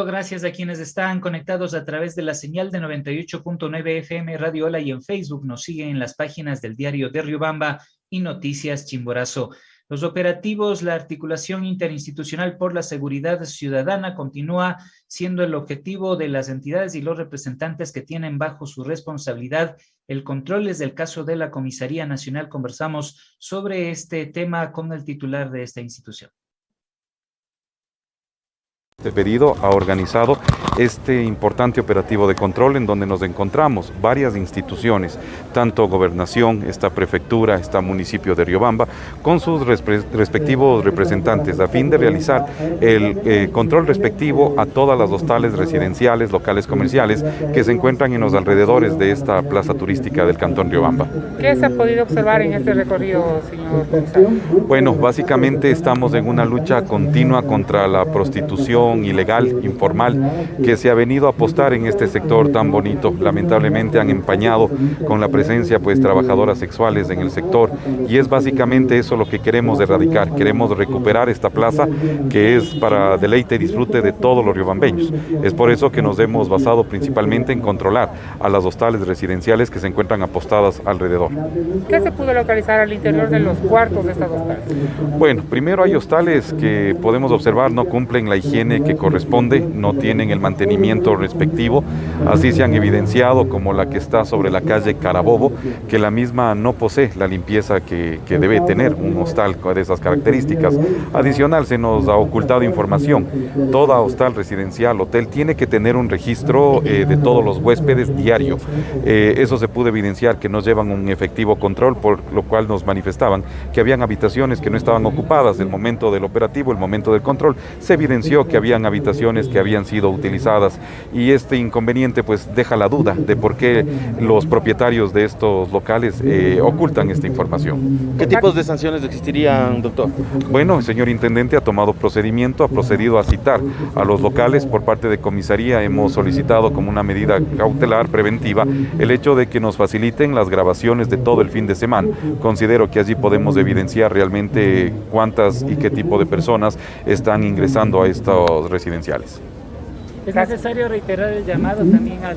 Gracias a quienes están conectados a través de la señal de 98.9 FM Radio Hola y en Facebook nos siguen en las páginas del Diario de Riobamba y Noticias Chimborazo. Los operativos, la articulación interinstitucional por la seguridad ciudadana continúa siendo el objetivo de las entidades y los representantes que tienen bajo su responsabilidad el control. Desde el caso de la Comisaría Nacional conversamos sobre este tema con el titular de esta institución. Este pedido ha organizado este importante operativo de control en donde nos encontramos varias instituciones, tanto gobernación, esta prefectura, esta municipio de Riobamba, con sus respectivos representantes a fin de realizar el control respectivo a todas las hostales residenciales, locales comerciales que se encuentran en los alrededores de esta plaza turística del Cantón Riobamba. ¿Qué se ha podido observar en este recorrido, señor comisario? Bueno, básicamente estamos en una lucha continua contra la prostitución ilegal, informal, que se ha venido a apostar en este sector tan bonito. Lamentablemente han empañado con la presencia trabajadoras sexuales en el sector y es básicamente eso lo que queremos erradicar. Queremos recuperar esta plaza que es para deleite y disfrute de todos los riobambeños. Es por eso que nos hemos basado principalmente en controlar a las hostales residenciales que se encuentran apostadas alrededor. ¿Qué se pudo localizar al interior de los cuartos de estas hostales? Bueno, primero hay hostales que podemos observar no cumplen la higiene que corresponde, no tienen el mantenimiento respectivo, así se han evidenciado como la que está sobre la calle Carabobo, que la misma no posee la limpieza que debe tener un hostal de esas características. Adicional, se nos ha ocultado información. Toda hostal residencial, hotel, tiene que tener un registro de todos los huéspedes diario. Eso se pudo evidenciar que no llevan un efectivo control, por lo cual nos manifestaban que habían habitaciones que no estaban ocupadas. El momento del operativo, el momento del control, se evidenció que habían habitaciones que habían sido utilizadas y este inconveniente deja la duda de por qué los propietarios de estos locales ocultan esta información. ¿Qué tipos de sanciones existirían, doctor? Bueno, el señor intendente ha tomado procedimiento, ha procedido a citar a los locales. Por parte de comisaría hemos solicitado como una medida cautelar preventiva el hecho de que nos faciliten las grabaciones de todo el fin de semana. Considero que allí podemos evidenciar realmente cuántas y qué tipo de personas están ingresando a estos residenciales. Es necesario reiterar el llamado también a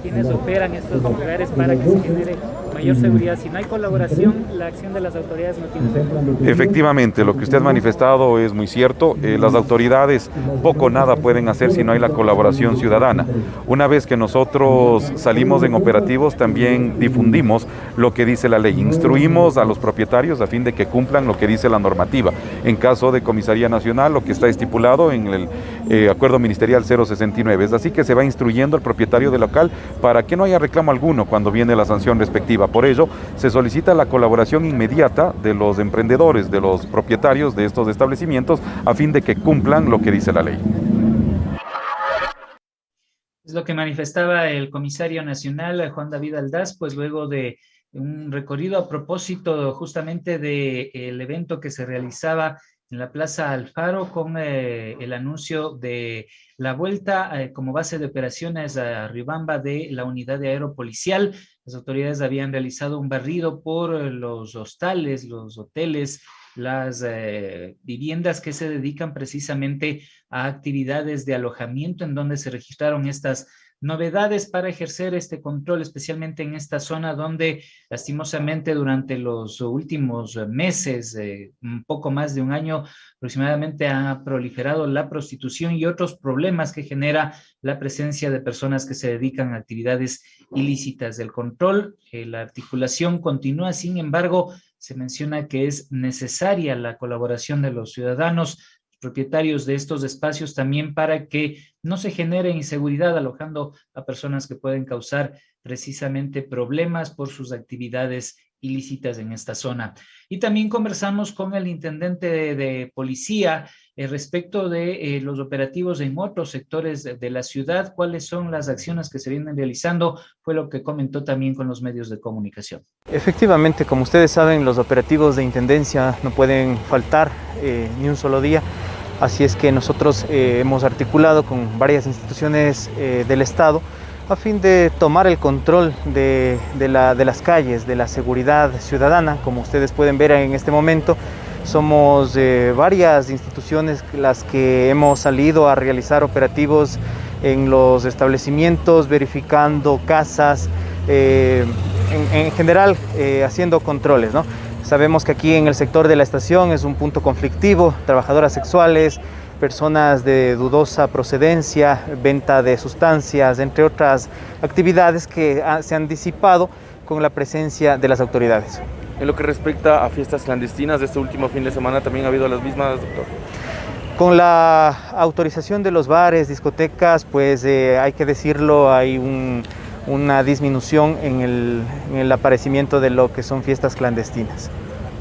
quienes operan estos lugares para que se genere mayor seguridad. Si no hay colaboración, la acción de las autoridades no tiene efecto. Efectivamente, lo que usted ha manifestado es muy cierto. Las autoridades poco o nada pueden hacer si no hay la colaboración ciudadana. Una vez que nosotros salimos en operativos, también difundimos lo que dice la ley. Instruimos a los propietarios a fin de que cumplan lo que dice la normativa. En caso de Comisaría Nacional, lo que está estipulado en el Acuerdo Ministerial 069. Es así que se va instruyendo al propietario del local para que no haya reclamo alguno cuando viene la sanción respectiva. Por ello, se solicita la colaboración inmediata de los emprendedores, de los propietarios de estos establecimientos, a fin de que cumplan lo que dice la ley. Es lo que manifestaba el comisario nacional, Juan David Aldaz, luego de un recorrido a propósito justamente del evento que se realizaba en la Plaza Alfaro con el anuncio de la vuelta como base de operaciones a Riobamba de la unidad de aeropolicial. Las autoridades habían realizado un barrido por los hostales, los hoteles, las viviendas que se dedican precisamente a actividades de alojamiento en donde se registraron estas novedades para ejercer este control, especialmente en esta zona donde lastimosamente durante los últimos meses, un poco más de un año aproximadamente, ha proliferado la prostitución y otros problemas que genera la presencia de personas que se dedican a actividades ilícitas. Del control, la articulación continúa, sin embargo, se menciona que es necesaria la colaboración de los ciudadanos, propietarios de estos espacios, también para que no se genere inseguridad alojando a personas que pueden causar precisamente problemas por sus actividades ilícitas en esta zona. Y también conversamos con el intendente de policía respecto de los operativos en otros sectores de la ciudad, cuáles son las acciones que se vienen realizando, fue lo que comentó también con los medios de comunicación. Efectivamente, como ustedes saben, los operativos de intendencia no pueden faltar ni un solo día. Así es que nosotros hemos articulado con varias instituciones del Estado a fin de tomar el control de las calles, de la seguridad ciudadana. Como ustedes pueden ver en este momento, Somos varias instituciones las que hemos salido a realizar operativos en los establecimientos, verificando casas, en general haciendo controles, ¿no? Sabemos que aquí en el sector de la estación es un punto conflictivo, trabajadoras sexuales, personas de dudosa procedencia, venta de sustancias, entre otras actividades que se han disipado con la presencia de las autoridades. En lo que respecta a fiestas clandestinas de este último fin de semana, ¿también ha habido las mismas, doctor? Con la autorización de los bares, discotecas, pues hay que decirlo, hay una disminución en el aparecimiento de lo que son fiestas clandestinas.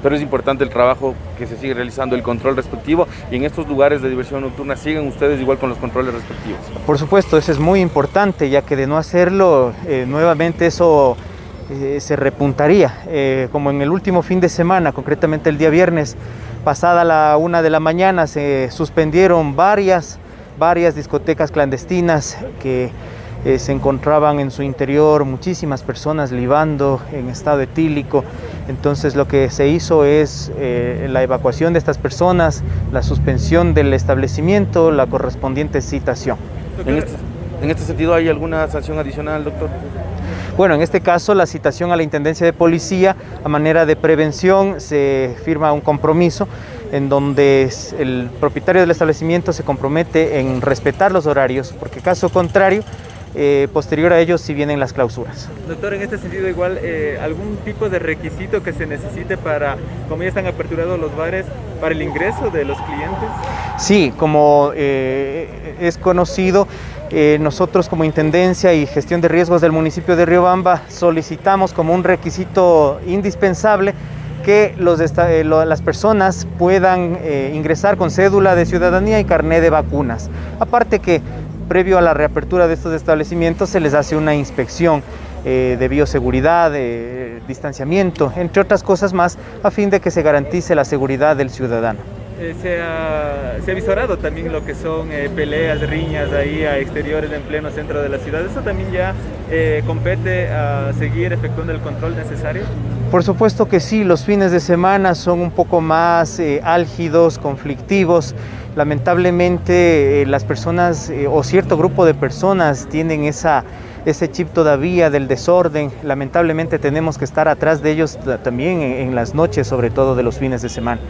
Pero es importante el trabajo que se sigue realizando, el control respectivo, y en estos lugares de diversión nocturna siguen ustedes igual con los controles respectivos. Por supuesto, eso es muy importante, ya que de no hacerlo, nuevamente eso se repuntaría. Como en el último fin de semana, concretamente el día viernes, pasada la 1 de la mañana, se suspendieron varias discotecas clandestinas que se encontraban en su interior muchísimas personas libando en estado etílico. Entonces lo que se hizo es la evacuación de estas personas, la suspensión del establecimiento, la correspondiente citación. En este sentido, ¿hay alguna sanción adicional, doctor? Bueno, en este caso la citación a la Intendencia de Policía a manera de prevención, se firma un compromiso en donde el propietario del establecimiento se compromete en respetar los horarios, porque caso contrario, posterior a ellos sí vienen las clausuras. Doctor, en este sentido igual, ¿algún tipo de requisito que se necesite para, como ya están aperturados los bares, para el ingreso de los clientes? Sí, como es conocido, nosotros como Intendencia y Gestión de Riesgos del municipio de Riobamba solicitamos como un requisito indispensable que las personas puedan ingresar con cédula de ciudadanía y carné de vacunas. Aparte que previo a la reapertura de estos establecimientos se les hace una inspección de bioseguridad, de distanciamiento, entre otras cosas más, a fin de que se garantice la seguridad del ciudadano. Se ha visorado también lo que son peleas, riñas ahí a exteriores en pleno centro de la ciudad. ¿Eso también ya compete a seguir efectuando el control necesario? Por supuesto que sí, los fines de semana son un poco más álgidos, conflictivos. Lamentablemente las personas o cierto grupo de personas tienen ese chip todavía del desorden. Lamentablemente tenemos que estar atrás de ellos también en las noches, sobre todo de los fines de semana.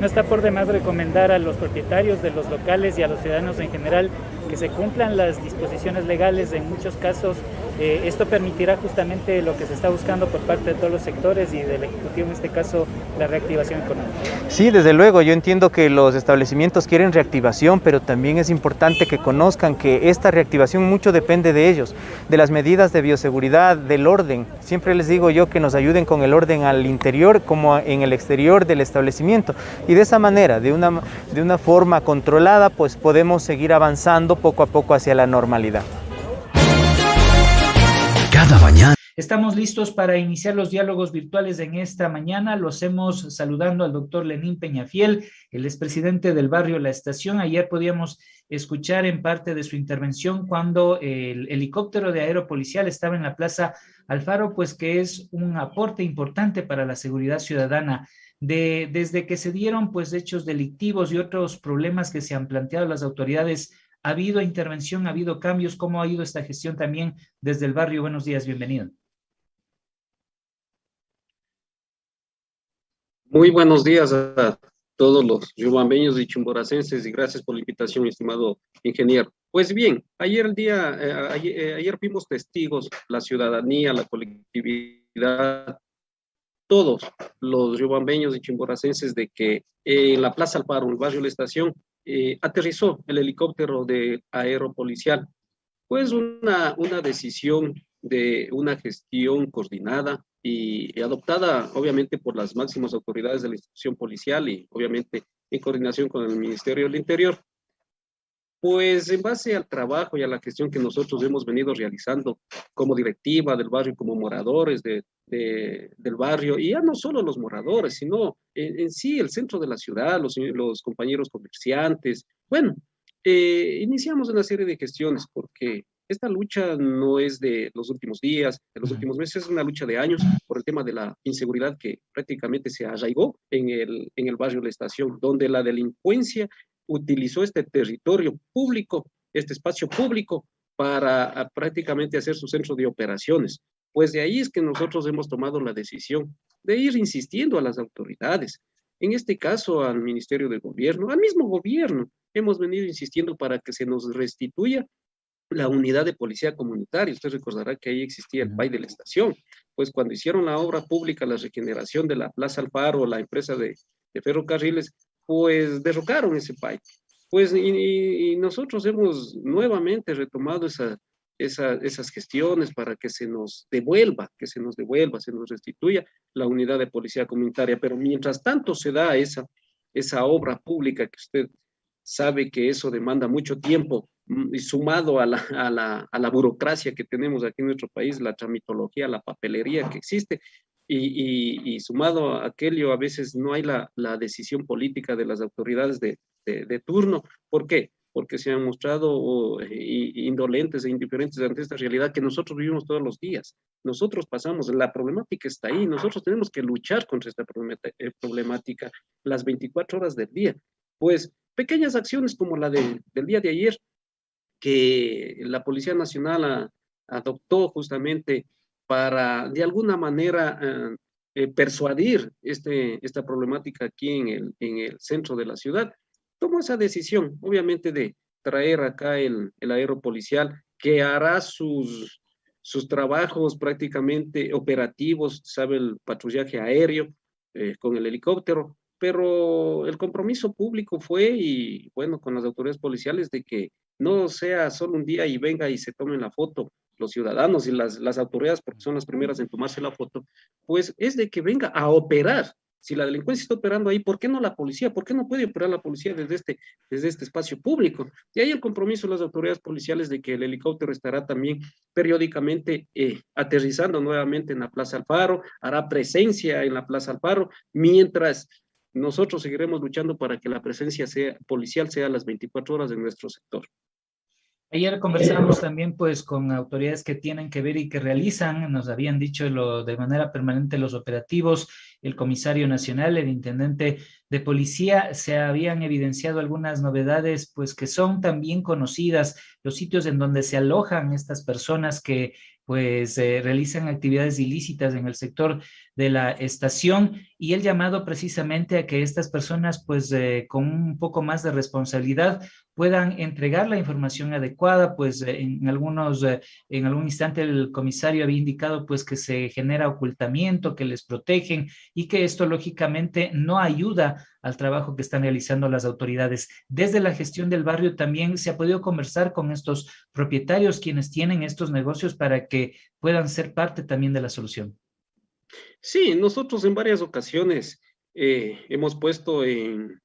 No está por demás recomendar a los propietarios de los locales y a los ciudadanos en general que se cumplan las disposiciones legales. En muchos casos esto permitirá justamente lo que se está buscando por parte de todos los sectores y del Ejecutivo, en este caso la reactivación económica. Sí, desde luego, yo entiendo que los establecimientos quieren reactivación, pero también es importante que conozcan que esta reactivación mucho depende de ellos, de las medidas de bioseguridad, del orden. Siempre les digo yo que nos ayuden con el orden al interior como en el exterior del establecimiento, y de esa manera, de una forma controlada, pues podemos seguir avanzando poco a poco hacia la normalidad. Cada mañana. Estamos listos para iniciar los diálogos virtuales en esta mañana. Lo hacemos saludando al doctor Lenín Peñafiel, el expresidente del barrio La Estación. Ayer podíamos escuchar en parte de su intervención cuando el helicóptero de aeropolicial estaba en la Plaza Alfaro, pues que es un aporte importante para la seguridad ciudadana. Desde que se dieron pues hechos delictivos y otros problemas que se han planteado las autoridades, ¿ha habido intervención, ha habido cambios? ¿Cómo ha ido esta gestión también desde el barrio? Buenos días, bienvenido. Muy buenos días a todos los riobambeños y chimboracenses y gracias por la invitación, estimado ingeniero. Pues bien, ayer fuimos testigos, la ciudadanía, la colectividad, todos los riobambeños y chimboracenses, de que en la Plaza Alfaro, en el barrio La Estación, aterrizó el helicóptero de aeropolicial. Pues una decisión de una gestión coordinada y adoptada obviamente por las máximas autoridades de la institución policial y obviamente en coordinación con el Ministerio del Interior. Pues en base al trabajo y a la gestión que nosotros hemos venido realizando como directiva del barrio, como moradores del barrio, y ya no solo los moradores, sino en sí el centro de la ciudad, los compañeros comerciantes. Bueno, iniciamos una serie de gestiones porque esta lucha no es de los últimos días, de los últimos meses, es una lucha de años por el tema de la inseguridad que prácticamente se arraigó en el barrio La Estación, donde la delincuencia utilizó este territorio público, este espacio público, para prácticamente hacer su centro de operaciones. Pues de ahí es que nosotros hemos tomado la decisión de ir insistiendo a las autoridades, en este caso al Ministerio de Gobierno, al mismo gobierno, hemos venido insistiendo para que se nos restituya la unidad de policía comunitaria. Usted recordará que ahí existía el PAI de la estación. Pues cuando hicieron la obra pública, la regeneración de la Plaza Alfaro, la empresa de ferrocarriles, pues derrocaron ese PAI. Pues y nosotros hemos nuevamente retomado esas gestiones para que se nos devuelva, se nos restituya la unidad de policía comunitaria. Pero mientras tanto se da esa obra pública, que usted sabe que eso demanda mucho tiempo, y sumado a la burocracia que tenemos aquí en nuestro país, la tramitología, la papelería que existe, y sumado a aquello, a veces no hay la decisión política de las autoridades de turno. ¿Por qué? Porque se han mostrado indolentes e indiferentes ante esta realidad que nosotros vivimos todos los días. Nosotros pasamos, la problemática está ahí, nosotros tenemos que luchar contra esta problemática las 24 horas del día. Pues pequeñas acciones como la del día de ayer, que la Policía Nacional adoptó justamente para, de alguna manera, persuadir esta problemática aquí en el centro de la ciudad, tomó esa decisión, obviamente, de traer acá el aeropolicial, que hará sus trabajos prácticamente operativos, sabe, el patrullaje aéreo con el helicóptero, pero el compromiso público fue, y bueno, con las autoridades policiales, de que no sea solo un día y venga y se tomen la foto los ciudadanos y las autoridades, porque son las primeras en tomarse la foto, pues es de que venga a operar. Si la delincuencia está operando ahí, ¿por qué no la policía? ¿Por qué no puede operar la policía desde este espacio público? Y hay el compromiso de las autoridades policiales de que el helicóptero estará también periódicamente aterrizando nuevamente en la Plaza Alfaro, hará presencia en la Plaza Alfaro, mientras nosotros seguiremos luchando para que la presencia policial sea a las 24 horas en nuestro sector. Ayer conversamos también pues con autoridades que tienen que ver y que realizan, nos habían dicho de manera permanente los operativos, el comisario nacional, el intendente de policía, se habían evidenciado algunas novedades pues que son también conocidas, los sitios en donde se alojan estas personas que pues realizan actividades ilícitas en el sector de la estación, y el llamado precisamente a que estas personas pues con un poco más de responsabilidad puedan entregar la información adecuada. Pues en algún instante el comisario había indicado pues que se genera ocultamiento, que les protegen, y que esto lógicamente no ayuda al trabajo que están realizando las autoridades. Desde la gestión del barrio también se ha podido conversar con estos propietarios, quienes tienen estos negocios, para que puedan ser parte también de la solución. Sí, nosotros en varias ocasiones hemos puesto en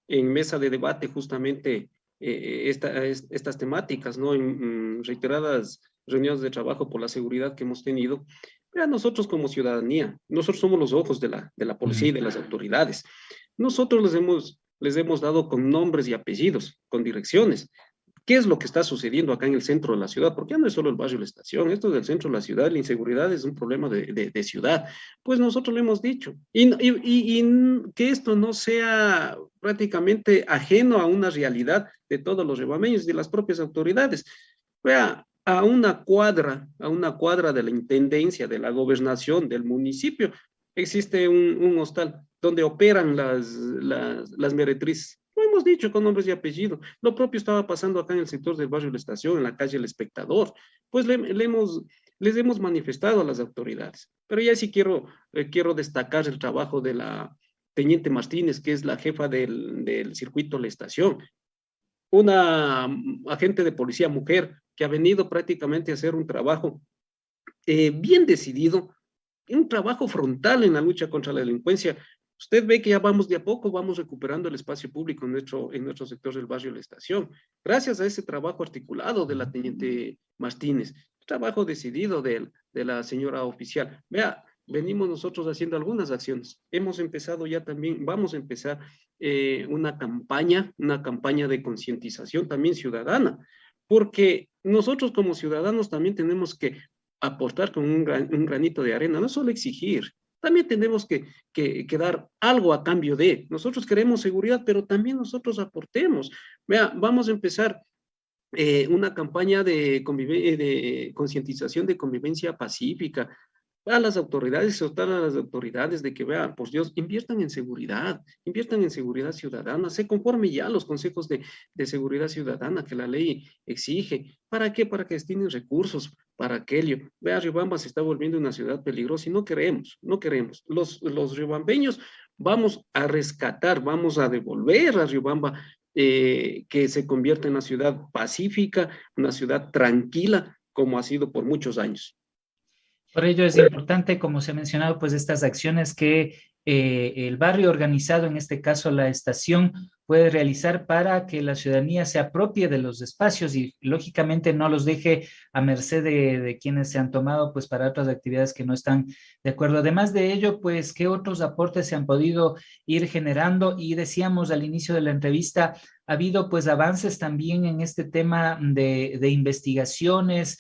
mesa de debate justamente estas temáticas, ¿no? En reiteradas reuniones de trabajo por la seguridad que hemos tenido. Pero nosotros como ciudadanía, nosotros somos los ojos de la policía y de las autoridades. Nosotros les hemos dado con nombres y apellidos, con direcciones. ¿Qué es lo que está sucediendo acá en el centro de la ciudad? Porque ya no es solo el barrio La Estación, esto del centro de la ciudad, la inseguridad es un problema de ciudad. Pues nosotros le hemos dicho. Y que esto no sea prácticamente ajeno a una realidad de todos los ribameños y de las propias autoridades. Vea, a una cuadra de la intendencia, de la gobernación, del municipio, existe un hostal donde operan las meretrices. Lo hemos dicho con nombres y apellidos. Lo propio estaba pasando acá en el sector del barrio La Estación, en la calle El Espectador. Pues les hemos manifestado a las autoridades. Pero ya sí quiero destacar el trabajo de la teniente Martínez, que es la jefa del circuito La Estación. Una agente de policía mujer que ha venido prácticamente a hacer un trabajo bien decidido, un trabajo frontal en la lucha contra la delincuencia. Usted ve que ya vamos de a poco, vamos recuperando el espacio público en nuestro sector del barrio La Estación, gracias a ese trabajo articulado de la teniente Martínez, trabajo decidido de la señora oficial. Vea, venimos nosotros haciendo algunas acciones. Hemos empezado ya también, vamos a empezar una campaña de concientización también ciudadana, porque nosotros como ciudadanos también tenemos que aportar con un granito de arena, no solo exigir, también tenemos que dar algo a cambio de. Nosotros queremos seguridad, pero también nosotros aportemos. Vea, vamos a empezar una campaña de concientización de convivencia pacífica a las autoridades, exhortar a las autoridades de que, vean, por Dios, inviertan en seguridad ciudadana, se conforme ya a los consejos de seguridad ciudadana que la ley exige. ¿Para qué? Para que destinen recursos para aquello. Vea, Riobamba se está volviendo una ciudad peligrosa y no queremos. Los riobambeños vamos a rescatar, vamos a devolver a Riobamba que se convierta en una ciudad pacífica, una ciudad tranquila, como ha sido por muchos años. Por ello es importante, como se ha mencionado, pues estas acciones que el barrio organizado, en este caso la estación, puede realizar para que la ciudadanía se apropie de los espacios y lógicamente no los deje a merced de quienes se han tomado pues para otras actividades que no están de acuerdo. Además de ello, pues, ¿qué otros aportes se han podido ir generando? Y decíamos al inicio de la entrevista, ha habido pues avances también en este tema de investigaciones,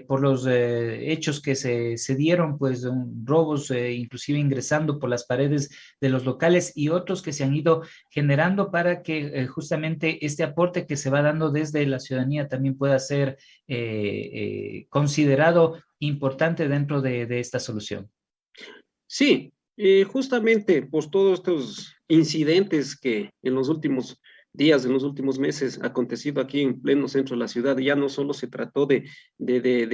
por los hechos que se dieron, pues robos inclusive ingresando por las paredes de los locales y otros que se han ido generando para que justamente este aporte que se va dando desde la ciudadanía también pueda ser considerado importante dentro de esta solución. Sí, justamente por todos estos incidentes que en los últimos días, en los últimos meses, ha acontecido aquí en pleno centro de la ciudad. Ya no solo se trató de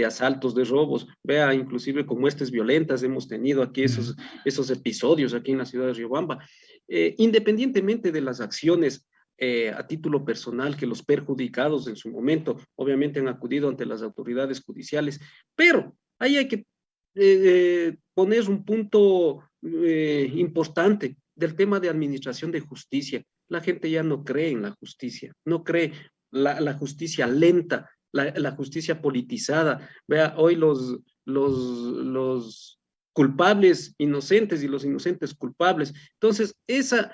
asaltos, de robos, vea, inclusive con muestras violentas hemos tenido aquí esos episodios aquí en la ciudad de Riobamba. Independientemente de las acciones a título personal que los perjudicados en su momento obviamente han acudido ante las autoridades judiciales, pero ahí hay que poner un punto importante del tema de administración de justicia. La gente ya no cree en la justicia, no cree la justicia lenta, la justicia politizada. Vea, hoy los culpables inocentes y los inocentes culpables. Entonces, esa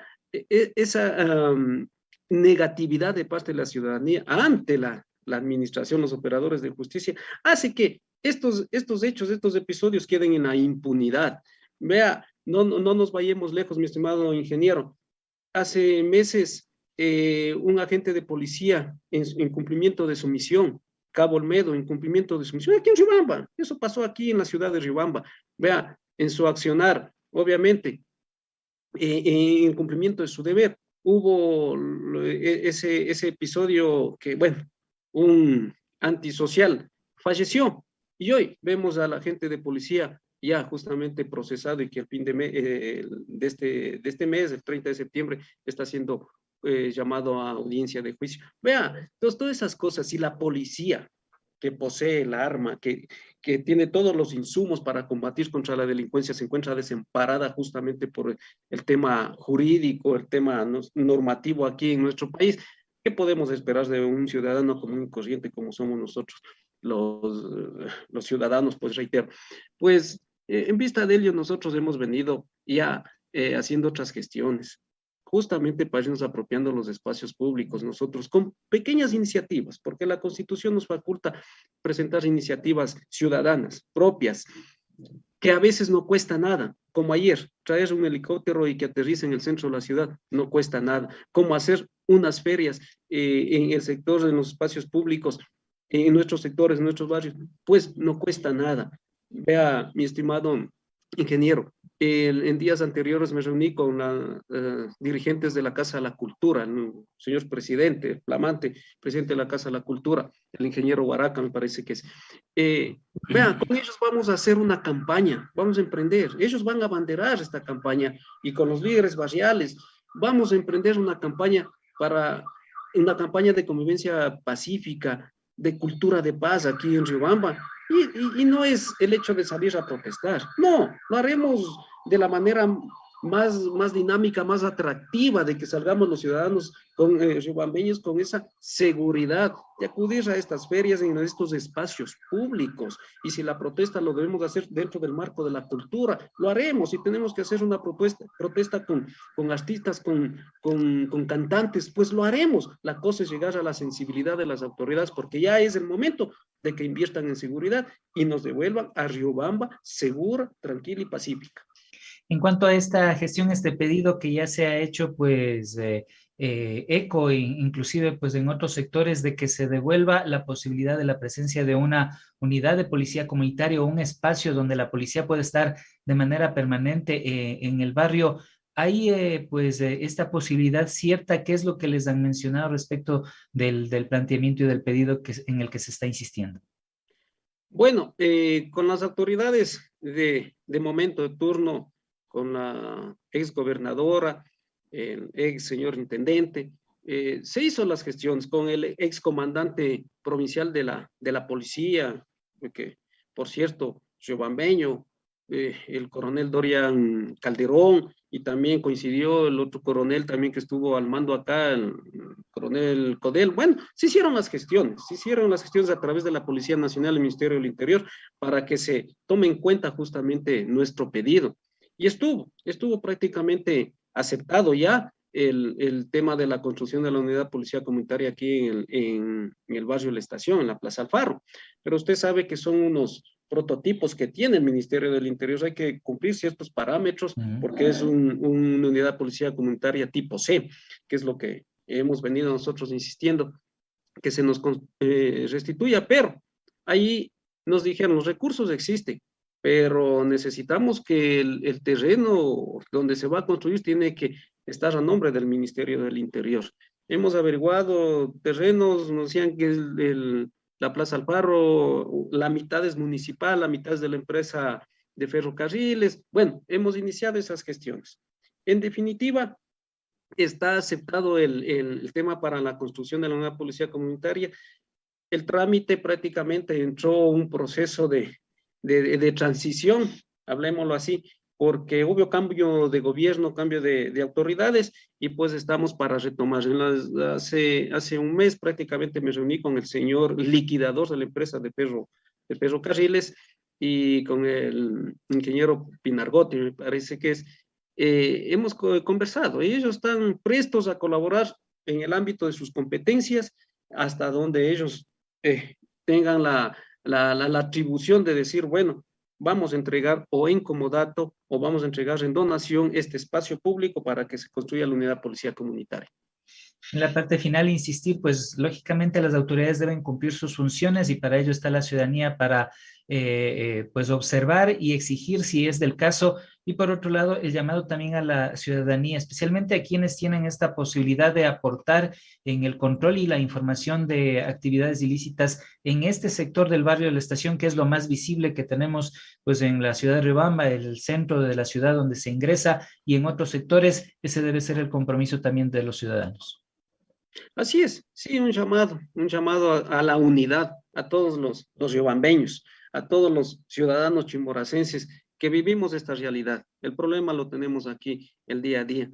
negatividad de parte de la ciudadanía ante la administración, los operadores de justicia, hace que estos hechos, estos episodios queden en la impunidad. Vea, no nos vayamos lejos, mi estimado ingeniero. Hace meses, un agente de policía en cumplimiento de su misión, Cabo Olmedo, en cumplimiento de su misión, aquí en Riobamba, eso pasó aquí en la ciudad de Riobamba. Vea, en su accionar, obviamente, en cumplimiento de su deber, hubo ese episodio que, bueno, un antisocial falleció. Y hoy vemos a la gente de policía ya justamente procesado y que al fin de este mes, el 30 de septiembre, está siendo llamado a audiencia de juicio. Vea, entonces todas esas cosas, y la policía que posee el arma, que tiene todos los insumos para combatir contra la delincuencia, se encuentra desamparada justamente por el tema jurídico, el tema normativo aquí en nuestro país. ¿Qué podemos esperar de un ciudadano común y corriente como somos nosotros, los ciudadanos? Pues reitero, pues en vista de ello nosotros hemos venido ya haciendo otras gestiones, justamente para irnos apropiando los espacios públicos nosotros con pequeñas iniciativas, porque la Constitución nos faculta presentar iniciativas ciudadanas propias, que a veces no cuesta nada, como ayer, traer un helicóptero y que aterrice en el centro de la ciudad, no cuesta nada, como hacer unas ferias en el sector, en los espacios públicos, en nuestros sectores, en nuestros barrios, pues no cuesta nada. Vea, mi estimado ingeniero, en días anteriores me reuní con dirigentes de la Casa de la Cultura, el señor presidente, el flamante presidente de la Casa de la Cultura, el ingeniero Huaraca, me parece que es. Vea, con ellos vamos a hacer una campaña, vamos a emprender, ellos van a abanderar esta campaña y con los líderes barriales vamos a emprender una campaña de convivencia pacífica, de cultura de paz aquí en Riobamba. Y no es el hecho de salir a protestar, no, lo haremos de la manera más dinámica, más atractiva, de que salgamos los ciudadanos riobambeños con esa seguridad de acudir a estas ferias en estos espacios públicos. Y si la protesta lo debemos hacer dentro del marco de la cultura, lo haremos. Si tenemos que hacer una protesta con artistas, con cantantes, pues lo haremos. La cosa es llegar a la sensibilidad de las autoridades, porque ya es el momento de que inviertan en seguridad y nos devuelvan a Riobamba segura, tranquila y pacífica. En cuanto a esta gestión, este pedido que ya se ha hecho, pues eco, inclusive pues en otros sectores, de que se devuelva la posibilidad de la presencia de una unidad de policía comunitaria o un espacio donde la policía pueda estar de manera permanente en el barrio. ¿Hay esta posibilidad cierta? ¿Qué es lo que les han mencionado respecto del planteamiento y del pedido en el que se está insistiendo? Bueno, con las autoridades de momento de turno, con la ex gobernadora, el ex señor intendente, se hizo las gestiones con el ex comandante provincial de la policía, que por cierto, riobambeño, el coronel Dorian Calderón, y también coincidió el otro coronel también que estuvo al mando acá, el coronel Codel. Bueno, se hicieron las gestiones a través de la Policía Nacional y el Ministerio del Interior para que se tome en cuenta justamente nuestro pedido. Y estuvo prácticamente aceptado ya el tema de la construcción de la unidad de policía comunitaria aquí en el barrio La Estación, en la Plaza Alfaro. Pero usted sabe que son unos prototipos que tiene el Ministerio del Interior. Hay que cumplir ciertos parámetros porque es una unidad de policía comunitaria tipo C, que es lo que hemos venido nosotros insistiendo, que se nos restituya. Pero ahí nos dijeron, los recursos existen, pero necesitamos que el terreno donde se va a construir tiene que estar a nombre del Ministerio del Interior. Hemos averiguado terrenos, nos decían que la Plaza Alfaro, la mitad es municipal, la mitad es de la empresa de ferrocarriles. Bueno, hemos iniciado esas gestiones. En definitiva, está aceptado el tema para la construcción de la nueva policía comunitaria. El trámite prácticamente entró un proceso de transición, hablemoslo así, porque hubo cambio de gobierno, cambio de autoridades, y pues estamos para retomar. Hace un mes prácticamente me reuní con el señor liquidador de la empresa de ferrocarriles y con el ingeniero Pinargotti, me parece que es. Hemos conversado y ellos están prestos a colaborar en el ámbito de sus competencias hasta donde ellos tengan la atribución de decir, bueno, vamos a entregar o en comodato o vamos a entregar en donación este espacio público para que se construya la unidad de policía comunitaria. En la parte final, insistir, pues lógicamente las autoridades deben cumplir sus funciones y para ello está la ciudadanía para pues observar y exigir si es del caso. Y por otro lado, el llamado también a la ciudadanía, especialmente a quienes tienen esta posibilidad de aportar en el control y la información de actividades ilícitas en este sector del barrio de La Estación, que es lo más visible que tenemos pues en la ciudad de Riobamba, el centro de la ciudad donde se ingresa, y en otros sectores. Ese debe ser el compromiso también de los ciudadanos. Así es, sí, un llamado a la unidad, a todos los riobambeños, a todos los ciudadanos chimboracenses que vivimos esta realidad. El problema lo tenemos aquí el día a día.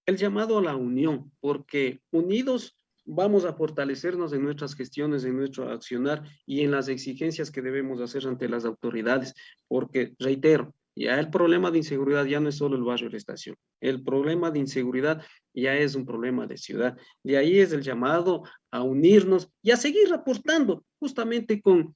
El llamado a la unión, porque unidos vamos a fortalecernos en nuestras gestiones, en nuestro accionar y en las exigencias que debemos hacer ante las autoridades, porque, reitero, ya el problema de inseguridad ya no es solo el barrio de La Estación. El problema de inseguridad ya es un problema de ciudad. De ahí es el llamado a unirnos y a seguir aportando justamente con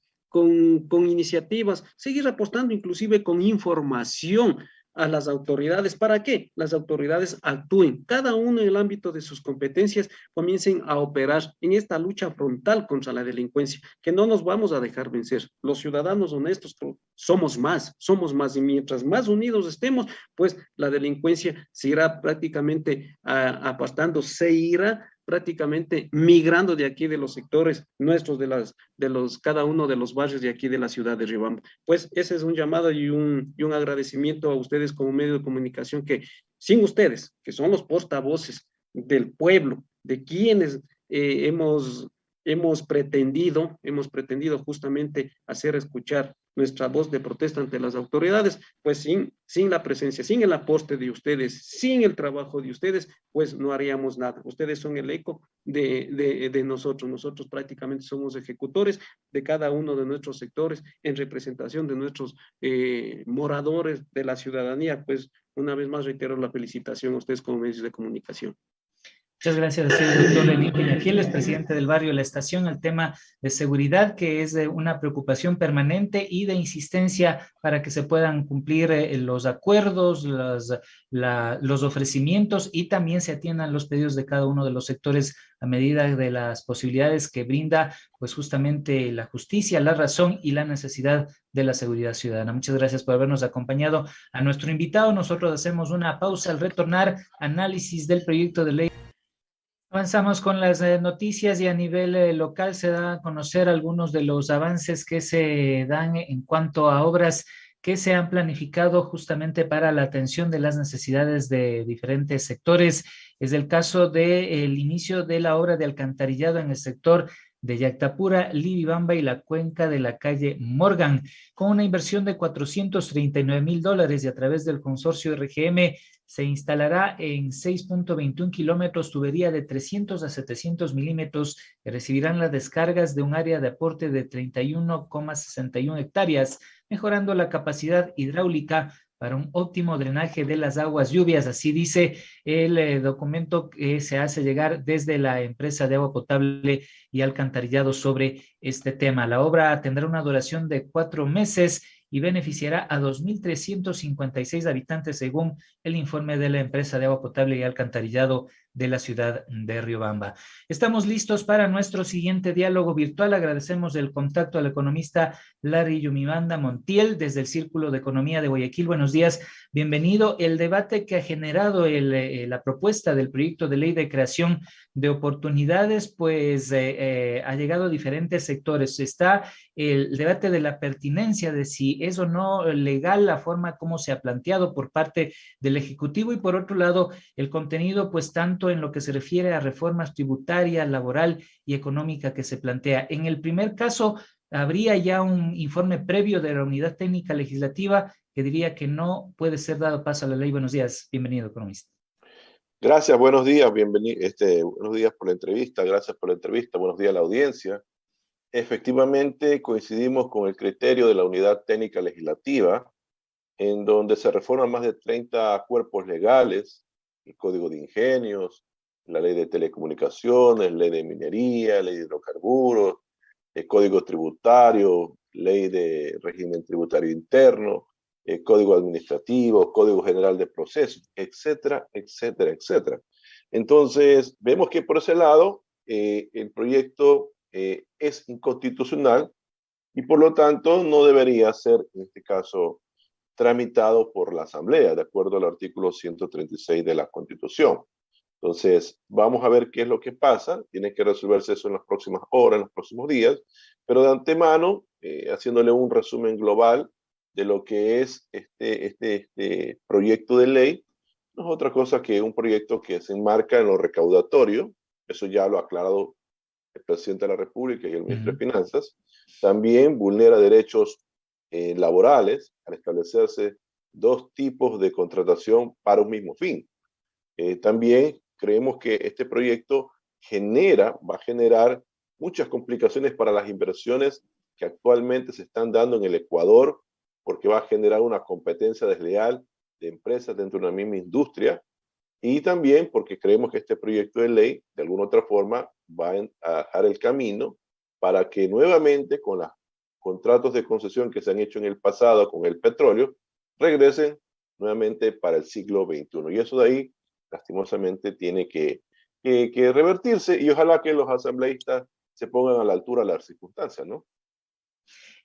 iniciativas, seguir apostando inclusive con información a las autoridades. ¿Para qué? Las autoridades actúen, cada uno en el ámbito de sus competencias, comiencen a operar en esta lucha frontal contra la delincuencia, que no nos vamos a dejar vencer. Los ciudadanos honestos somos más, y mientras más unidos estemos, pues la delincuencia se irá prácticamente apartando, se irá prácticamente migrando de aquí de los sectores nuestros, cada uno de los barrios de aquí de la ciudad de Riobamba. Pues ese es un llamado y un agradecimiento a ustedes como medio de comunicación, que sin ustedes, que son los portavoces del pueblo, de quienes hemos hemos pretendido justamente hacer escuchar nuestra voz de protesta ante las autoridades, pues sin la presencia, sin el aporte de ustedes, sin el trabajo de ustedes, pues no haríamos nada. Ustedes son el eco de nosotros. Nosotros prácticamente somos ejecutores de cada uno de nuestros sectores en representación de nuestros moradores, de la ciudadanía. Pues una vez más reitero la felicitación a ustedes como medios de comunicación. Muchas gracias, doctor Lenín Peñafieles, presidente del barrio La Estación. El tema de seguridad, que es de una preocupación permanente y de insistencia para que se puedan cumplir los acuerdos, los ofrecimientos y también se atiendan los pedidos de cada uno de los sectores a medida de las posibilidades que brinda, pues justamente la justicia, la razón y la necesidad de la seguridad ciudadana. Muchas gracias por habernos acompañado a nuestro invitado. Nosotros hacemos una pausa al retornar, análisis del proyecto de ley. Avanzamos con las noticias y a nivel local se da a conocer algunos de los avances que se dan en cuanto a obras que se han planificado justamente para la atención de las necesidades de diferentes sectores. Es el caso del inicio de la obra de alcantarillado en el sector de Yactapura, Libibamba y la cuenca de la calle Morgan, con una inversión de $439,000 y a través del consorcio RGM se instalará en 6.21 kilómetros tubería de 300 a 700 milímetros que recibirán las descargas de un área de aporte de 31,61 hectáreas, mejorando la capacidad hidráulica para un óptimo drenaje de las aguas lluvias. Así dice el documento que se hace llegar desde la empresa de agua potable y alcantarillado sobre este tema. La obra tendrá una duración de 4 meses y beneficiará a 2.356 habitantes según el informe de la empresa de agua potable y alcantarillado de la ciudad de Riobamba. Estamos listos para nuestro siguiente diálogo virtual. Agradecemos el contacto al economista Larry Yumibanda Montiel desde el Círculo de Economía de Guayaquil. Buenos días, bienvenido. El debate que ha generado la propuesta del proyecto de ley de creación de oportunidades, pues ha llegado a diferentes sectores. Está el debate de la pertinencia de si es o no legal la forma como se ha planteado por parte del Ejecutivo y por otro lado el contenido, pues tanto en lo que se refiere a reformas tributaria, laboral y económica que se plantea. En el primer caso, habría ya un informe previo de la Unidad Técnica Legislativa que diría que no puede ser dado paso a la ley. Buenos días, bienvenido, economista. Gracias, buenos días, bienvenido, buenos días por la entrevista, gracias por la entrevista, buenos días a la audiencia. Efectivamente, coincidimos con el criterio de la Unidad Técnica Legislativa, en donde se reforman más de 30 cuerpos legales, el Código de Ingenios, la Ley de Telecomunicaciones, Ley de Minería, Ley de Hidrocarburos, el Código Tributario, Ley de Régimen Tributario Interno, el Código Administrativo, Código General de Procesos, etcétera, etcétera, etcétera. Entonces, vemos que por ese lado el proyecto es inconstitucional y por lo tanto no debería ser, en este caso, tramitado por la Asamblea, de acuerdo al artículo 136 de la Constitución. Entonces, vamos a ver qué es lo que pasa. Tiene que resolverse eso en las próximas horas, en los próximos días, pero de antemano, haciéndole un resumen global de lo que es este proyecto de ley, no es otra cosa que un proyecto que se enmarca en lo recaudatorio. Eso ya lo ha aclarado el presidente de la República y el ministro de Finanzas. También vulnera derechos laborales al establecerse 2 tipos de contratación para un mismo fin. También creemos que este proyecto va a generar muchas complicaciones para las inversiones que actualmente se están dando en el Ecuador, porque va a generar una competencia desleal de empresas dentro de una misma industria, y también porque creemos que este proyecto de ley, de alguna otra forma, va a dejar el camino para que nuevamente con los contratos de concesión que se han hecho en el pasado con el petróleo, regresen nuevamente para el siglo XXI. Y eso de ahí, lastimosamente, tiene que revertirse y ojalá que los asambleístas se pongan a la altura de las circunstancias, ¿no?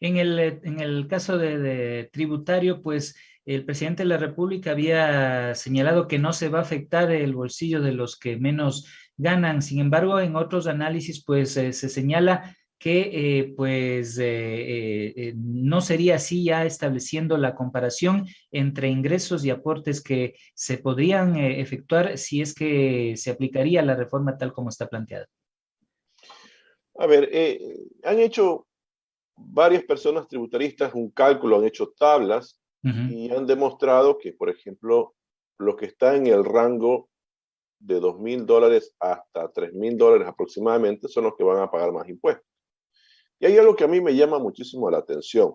En el caso de tributario, pues el presidente de la República había señalado que no se va a afectar el bolsillo de los que menos ganan. Sin embargo, en otros análisis, pues se señala que no sería así, ya estableciendo la comparación entre ingresos y aportes que se podrían efectuar si es que se aplicaría la reforma tal como está planteada. A ver, han hecho varias personas tributaristas un cálculo, han hecho tablas y han demostrado que, por ejemplo, los que están en el rango de $2.000 hasta $3.000 aproximadamente son los que van a pagar más impuestos. Y hay algo que a mí me llama muchísimo la atención.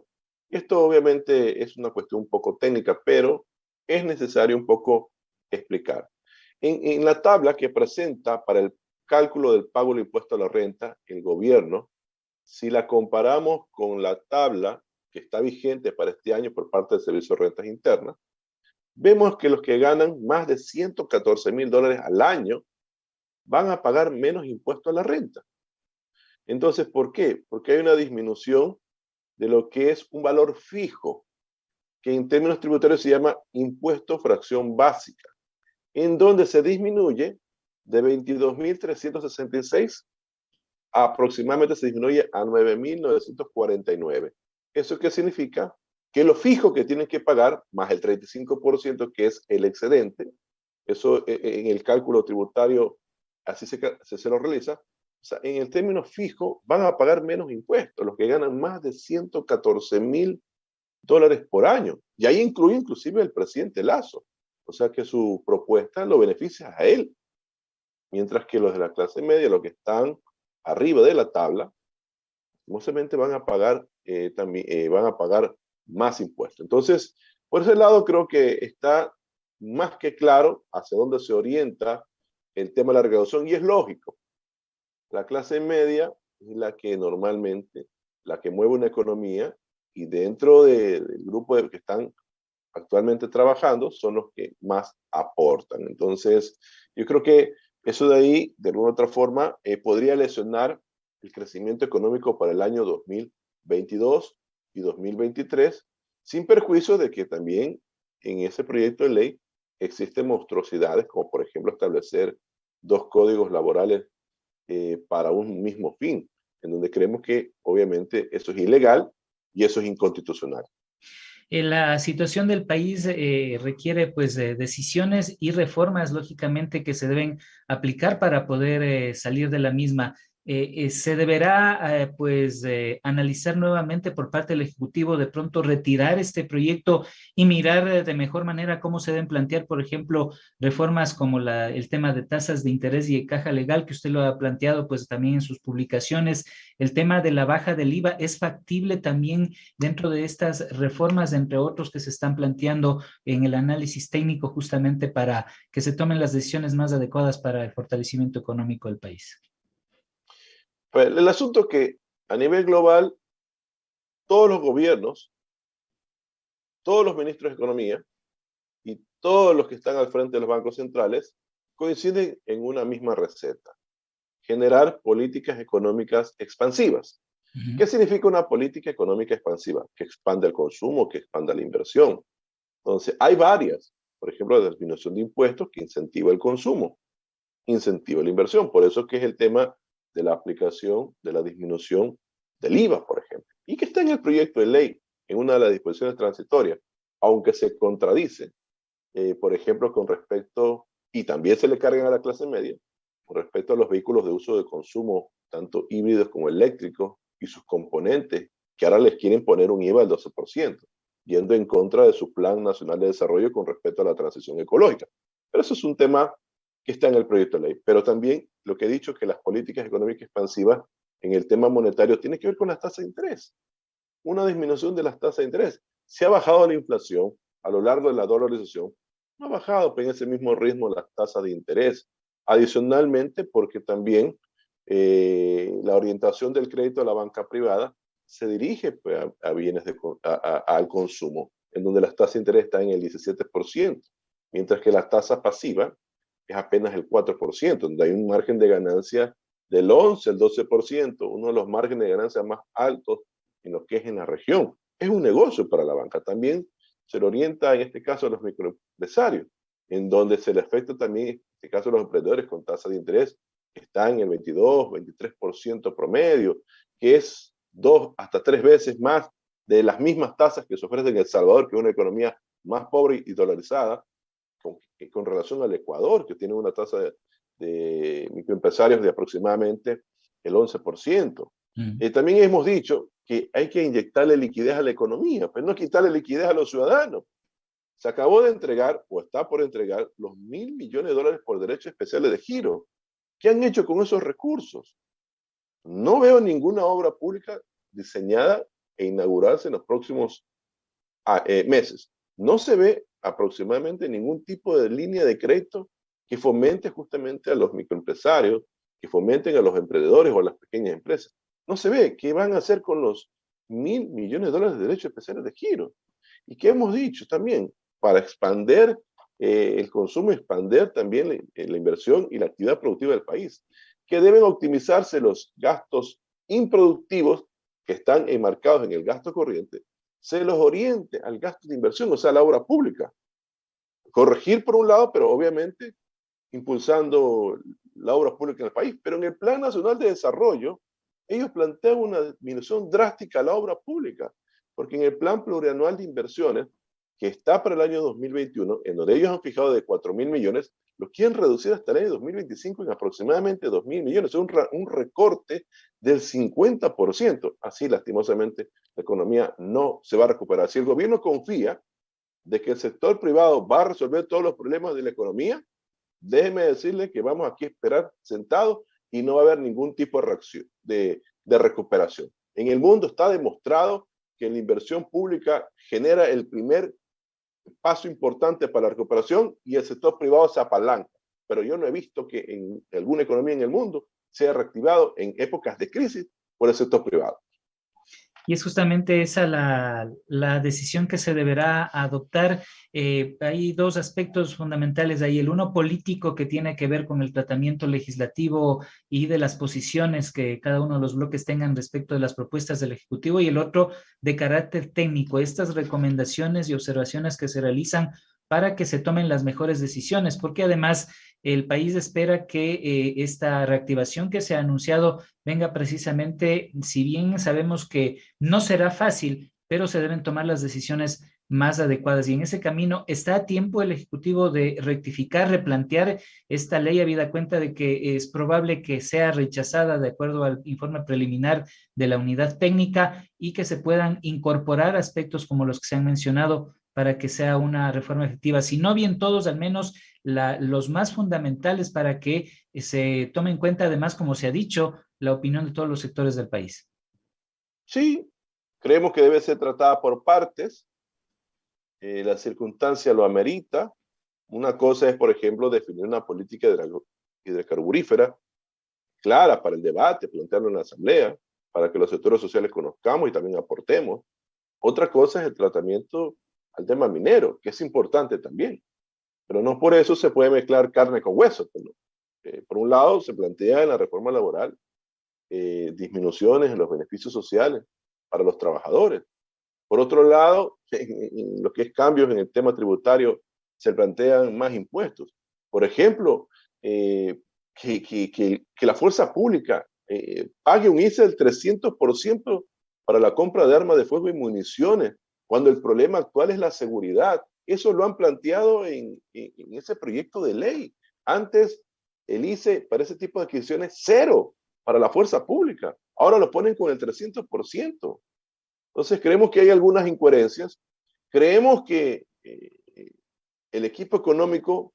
Esto obviamente es una cuestión un poco técnica, pero es necesario un poco explicar. En la tabla que presenta para el cálculo del pago del impuesto a la renta, el gobierno, si la comparamos con la tabla que está vigente para este año por parte del Servicio de Rentas Internas, vemos que los que ganan más de $114.000 al año van a pagar menos impuesto a la renta. Entonces, ¿por qué? Porque hay una disminución de lo que es un valor fijo, que en términos tributarios se llama impuesto fracción básica, en donde se disminuye de 22.366, aproximadamente se disminuye a 9.949. ¿Eso qué significa? Que lo fijo que tienen que pagar, más el 35% que es el excedente, eso en el cálculo tributario así se lo realiza, o sea, en el término fijo van a pagar menos impuestos, los que ganan más de $114.000 por año. Y ahí incluye inclusive el presidente Lazo. O sea que su propuesta lo beneficia a él. Mientras que los de la clase media, los que están arriba de la tabla, simplemente van a pagar van a pagar más impuestos. Entonces, por ese lado creo que está más que claro hacia dónde se orienta el tema de la recaudación, y es lógico. La clase media es la que normalmente, la que mueve una economía, y dentro del grupo de que están actualmente trabajando son los que más aportan. Entonces, yo creo que eso de ahí, de alguna otra forma, podría lesionar el crecimiento económico para el año 2022 y 2023, sin perjuicio de que también en ese proyecto de ley existen monstruosidades, como por ejemplo establecer 2 códigos laborales para un mismo fin, en donde creemos que obviamente eso es ilegal y eso es inconstitucional. La situación del país requiere pues decisiones y reformas, lógicamente, que se deben aplicar para poder salir de la misma. Se deberá pues analizar nuevamente por parte del Ejecutivo, de pronto retirar este proyecto y mirar de mejor manera cómo se deben plantear, por ejemplo, reformas como el tema de tasas de interés y de caja legal, que usted lo ha planteado pues también en sus publicaciones. El tema de la baja del IVA es factible también dentro de estas reformas, entre otros que se están planteando en el análisis técnico, justamente para que se tomen las decisiones más adecuadas para el fortalecimiento económico del país. El asunto es que a nivel global, todos los gobiernos, todos los ministros de Economía y todos los que están al frente de los bancos centrales coinciden en una misma receta: generar políticas económicas expansivas. ¿Qué significa una política económica expansiva? Que expanda el consumo, que expanda la inversión. Entonces, hay varias. Por ejemplo, la disminución de impuestos que incentiva el consumo, incentiva la inversión. Por eso que es el tema de la aplicación de la disminución del IVA, por ejemplo, y que está en el proyecto de ley, en una de las disposiciones transitorias, aunque se contradice, por ejemplo, con respecto, y también se le cargan a la clase media, con respecto a los vehículos de uso de consumo, tanto híbridos como eléctricos, y sus componentes, que ahora les quieren poner un IVA del 12%, yendo en contra de su Plan Nacional de Desarrollo con respecto a la transición ecológica. Pero eso es un tema que está en el proyecto de ley. Pero también lo que he dicho, que las políticas económicas expansivas en el tema monetario tienen que ver con las tasas de interés. Una disminución de las tasas de interés. Se ha bajado la inflación a lo largo de la dolarización, no ha bajado en ese mismo ritmo las tasas de interés. Adicionalmente, porque también la orientación del crédito a la banca privada se dirige pues, a bienes al consumo, en donde las tasas de interés están en el 17%, mientras que la tasa pasiva es apenas el 4%, donde hay un margen de ganancia del 11 al 12%, uno de los márgenes de ganancia más altos en lo que es en la región. Es un negocio para la banca. También se le orienta en este caso a los microempresarios, en donde se le afecta también, en este caso, a los emprendedores con tasas de interés que están en el 22, 23% promedio, que es 2 hasta 3 veces más de las mismas tasas que se ofrecen en El Salvador, que es una economía más pobre y dolarizada, con relación al Ecuador, que tiene una tasa de microempresarios de aproximadamente el 11%. Mm. También hemos dicho que hay que inyectarle liquidez a la economía, pero no quitarle liquidez a los ciudadanos. Se acabó de entregar, o está por entregar, los $1.000 millones por derechos especiales de giro. ¿Qué han hecho con esos recursos? No veo ninguna obra pública diseñada e inaugurarse en los próximos meses. No se ve aproximadamente ningún tipo de línea de crédito que fomente justamente a los microempresarios, que fomenten a los emprendedores o a las pequeñas empresas. No se ve qué van a hacer con los $1.000 millones de derechos especiales de giro. ¿Y qué hemos dicho también? Para expander el consumo, expander también la inversión y la actividad productiva del país, que deben optimizarse los gastos improductivos que están enmarcados en el gasto corriente, se los oriente al gasto de inversión, o sea, a la obra pública. Corregir por un lado, pero obviamente impulsando la obra pública en el país. Pero en el Plan Nacional de Desarrollo, ellos plantean una disminución drástica a la obra pública, porque en el Plan Plurianual de Inversiones, que está para el año 2021, en donde ellos han fijado de 4.000 millones, los quieren reducir hasta el año 2025 en aproximadamente 2.000 millones. Es un recorte del 50%. Así, lastimosamente, la economía no se va a recuperar. Si el gobierno confía de que el sector privado va a resolver todos los problemas de la economía, déjeme decirle que vamos aquí a esperar sentados y no va a haber ningún tipo de reacción, de recuperación. En el mundo está demostrado que la inversión pública genera el primer paso importante para la recuperación y el sector privado se apalanca. Pero yo no he visto que en alguna economía en el mundo sea reactivado en épocas de crisis por el sector privado. Y es justamente esa la decisión que se deberá adoptar. Hay dos aspectos fundamentales ahí. El uno político, que tiene que ver con el tratamiento legislativo y de las posiciones que cada uno de los bloques tengan respecto de las propuestas del Ejecutivo, y el otro de carácter técnico, estas recomendaciones y observaciones que se realizan para que se tomen las mejores decisiones, porque además el país espera que esta reactivación que se ha anunciado venga precisamente, si bien sabemos que no será fácil, pero se deben tomar las decisiones más adecuadas. Y en ese camino está a tiempo el Ejecutivo de rectificar, replantear esta ley, habida cuenta de que es probable que sea rechazada de acuerdo al informe preliminar de la unidad técnica, y que se puedan incorporar aspectos como los que se han mencionado para que sea una reforma efectiva. Si no bien todos, al menos los más fundamentales, para que se tome en cuenta, además, como se ha dicho, la opinión de todos los sectores del país. Sí, creemos que debe ser tratada por partes. La circunstancia lo amerita. Una cosa es, por ejemplo, definir una política hidrocarburífera clara para el debate, plantearlo en la asamblea, para que los sectores sociales conozcamos y también aportemos. Otra cosa es el tratamiento al tema minero, que es importante también, pero no por eso se puede mezclar carne con hueso. Por un lado, se plantea en la reforma laboral disminuciones en los beneficios sociales para los trabajadores. Por otro lado, en lo que es cambios en el tema tributario, se plantean más impuestos. Por ejemplo, que la fuerza pública pague un ICE del 300% para la compra de armas de fuego y municiones, cuando el problema actual es la seguridad. Eso lo han planteado en ese proyecto de ley. Antes, el ICE para ese tipo de adquisiciones, cero para la fuerza pública. Ahora lo ponen con el 300%. Entonces, creemos que hay algunas incoherencias. Creemos que el equipo económico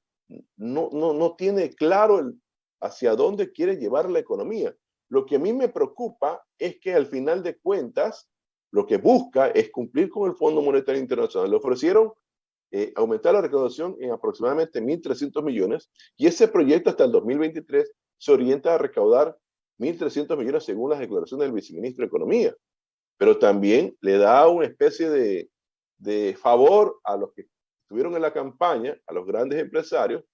no tiene claro hacia dónde quiere llevar la economía. Lo que a mí me preocupa es que al final de cuentas, lo que busca es cumplir con el Fondo Monetario Internacional. Le ofrecieron aumentar la recaudación en aproximadamente 1.300 millones, y ese proyecto hasta el 2023 se orienta a recaudar 1.300 millones según las declaraciones del viceministro de Economía, pero también le da una especie de favor a los que estuvieron en la campaña, a los grandes empresarios,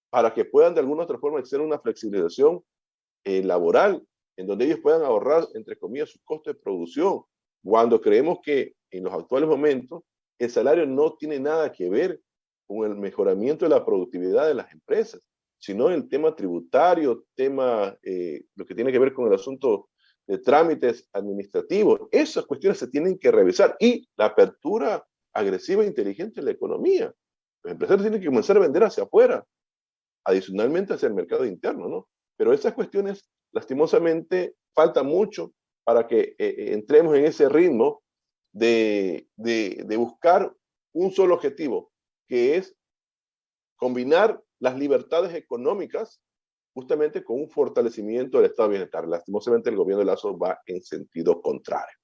para que puedan de alguna otra forma hacer una flexibilización laboral, en donde ellos puedan ahorrar, entre comillas, sus costos de producción, cuando creemos que en los actuales momentos el salario no tiene nada que ver con el mejoramiento de la productividad de las empresas, sino el tema tributario, lo que tiene que ver con el asunto de trámites administrativos. Esas cuestiones se tienen que revisar, y la apertura agresiva e inteligente de la economía. Los empresarios tienen que comenzar a vender hacia afuera, adicionalmente hacia el mercado interno, ¿no? Pero esas cuestiones, lastimosamente, falta mucho para que entremos en ese ritmo de buscar un solo objetivo, que es combinar las libertades económicas justamente con un fortalecimiento del estado de bienestar. Lastimosamente el gobierno de Lazo va en sentido contrario.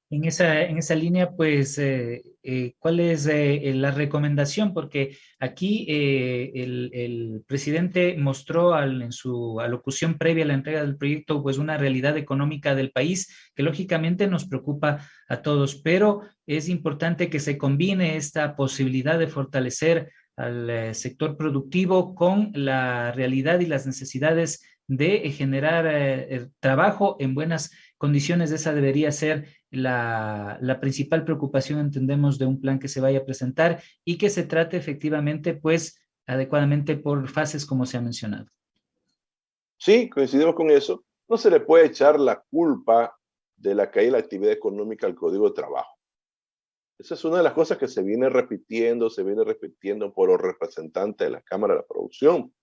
En esa línea, pues, ¿cuál es la recomendación? Porque aquí el presidente mostró en su alocución previa a la entrega del proyecto, pues, una realidad económica del país que lógicamente nos preocupa a todos, pero es importante que se combine esta posibilidad de fortalecer al sector productivo con la realidad y las necesidades de generar trabajo en buenas condiciones. Esa debería ser la principal preocupación, entendemos, de un plan que se vaya a presentar y que se trate efectivamente, pues, adecuadamente por fases como se ha mencionado. Sí, coincidimos con eso. No se le puede echar la culpa de la caída de la actividad económica al Código de Trabajo. Esa es una de las cosas que se viene repitiendo por los representantes de la Cámara de la Producción.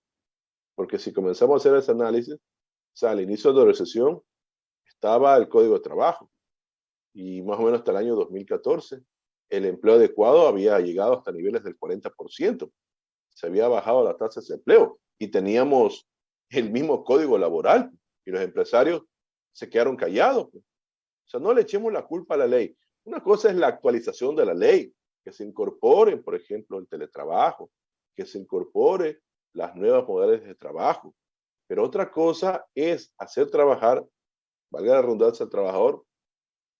Porque si comenzamos a hacer ese análisis, o sea, al inicio de la recesión estaba el Código de Trabajo y más o menos hasta el año 2014 el empleo adecuado había llegado hasta niveles del 40%. Se había bajado la tasa de desempleo y teníamos el mismo código laboral y los empresarios se quedaron callados. O sea, no le echemos la culpa a la ley. Una cosa es la actualización de la ley, que se incorpore, por ejemplo, el teletrabajo, que se incorpore las nuevas modalidades de trabajo. Pero otra cosa es hacer trabajar, valga la redundancia, al trabajador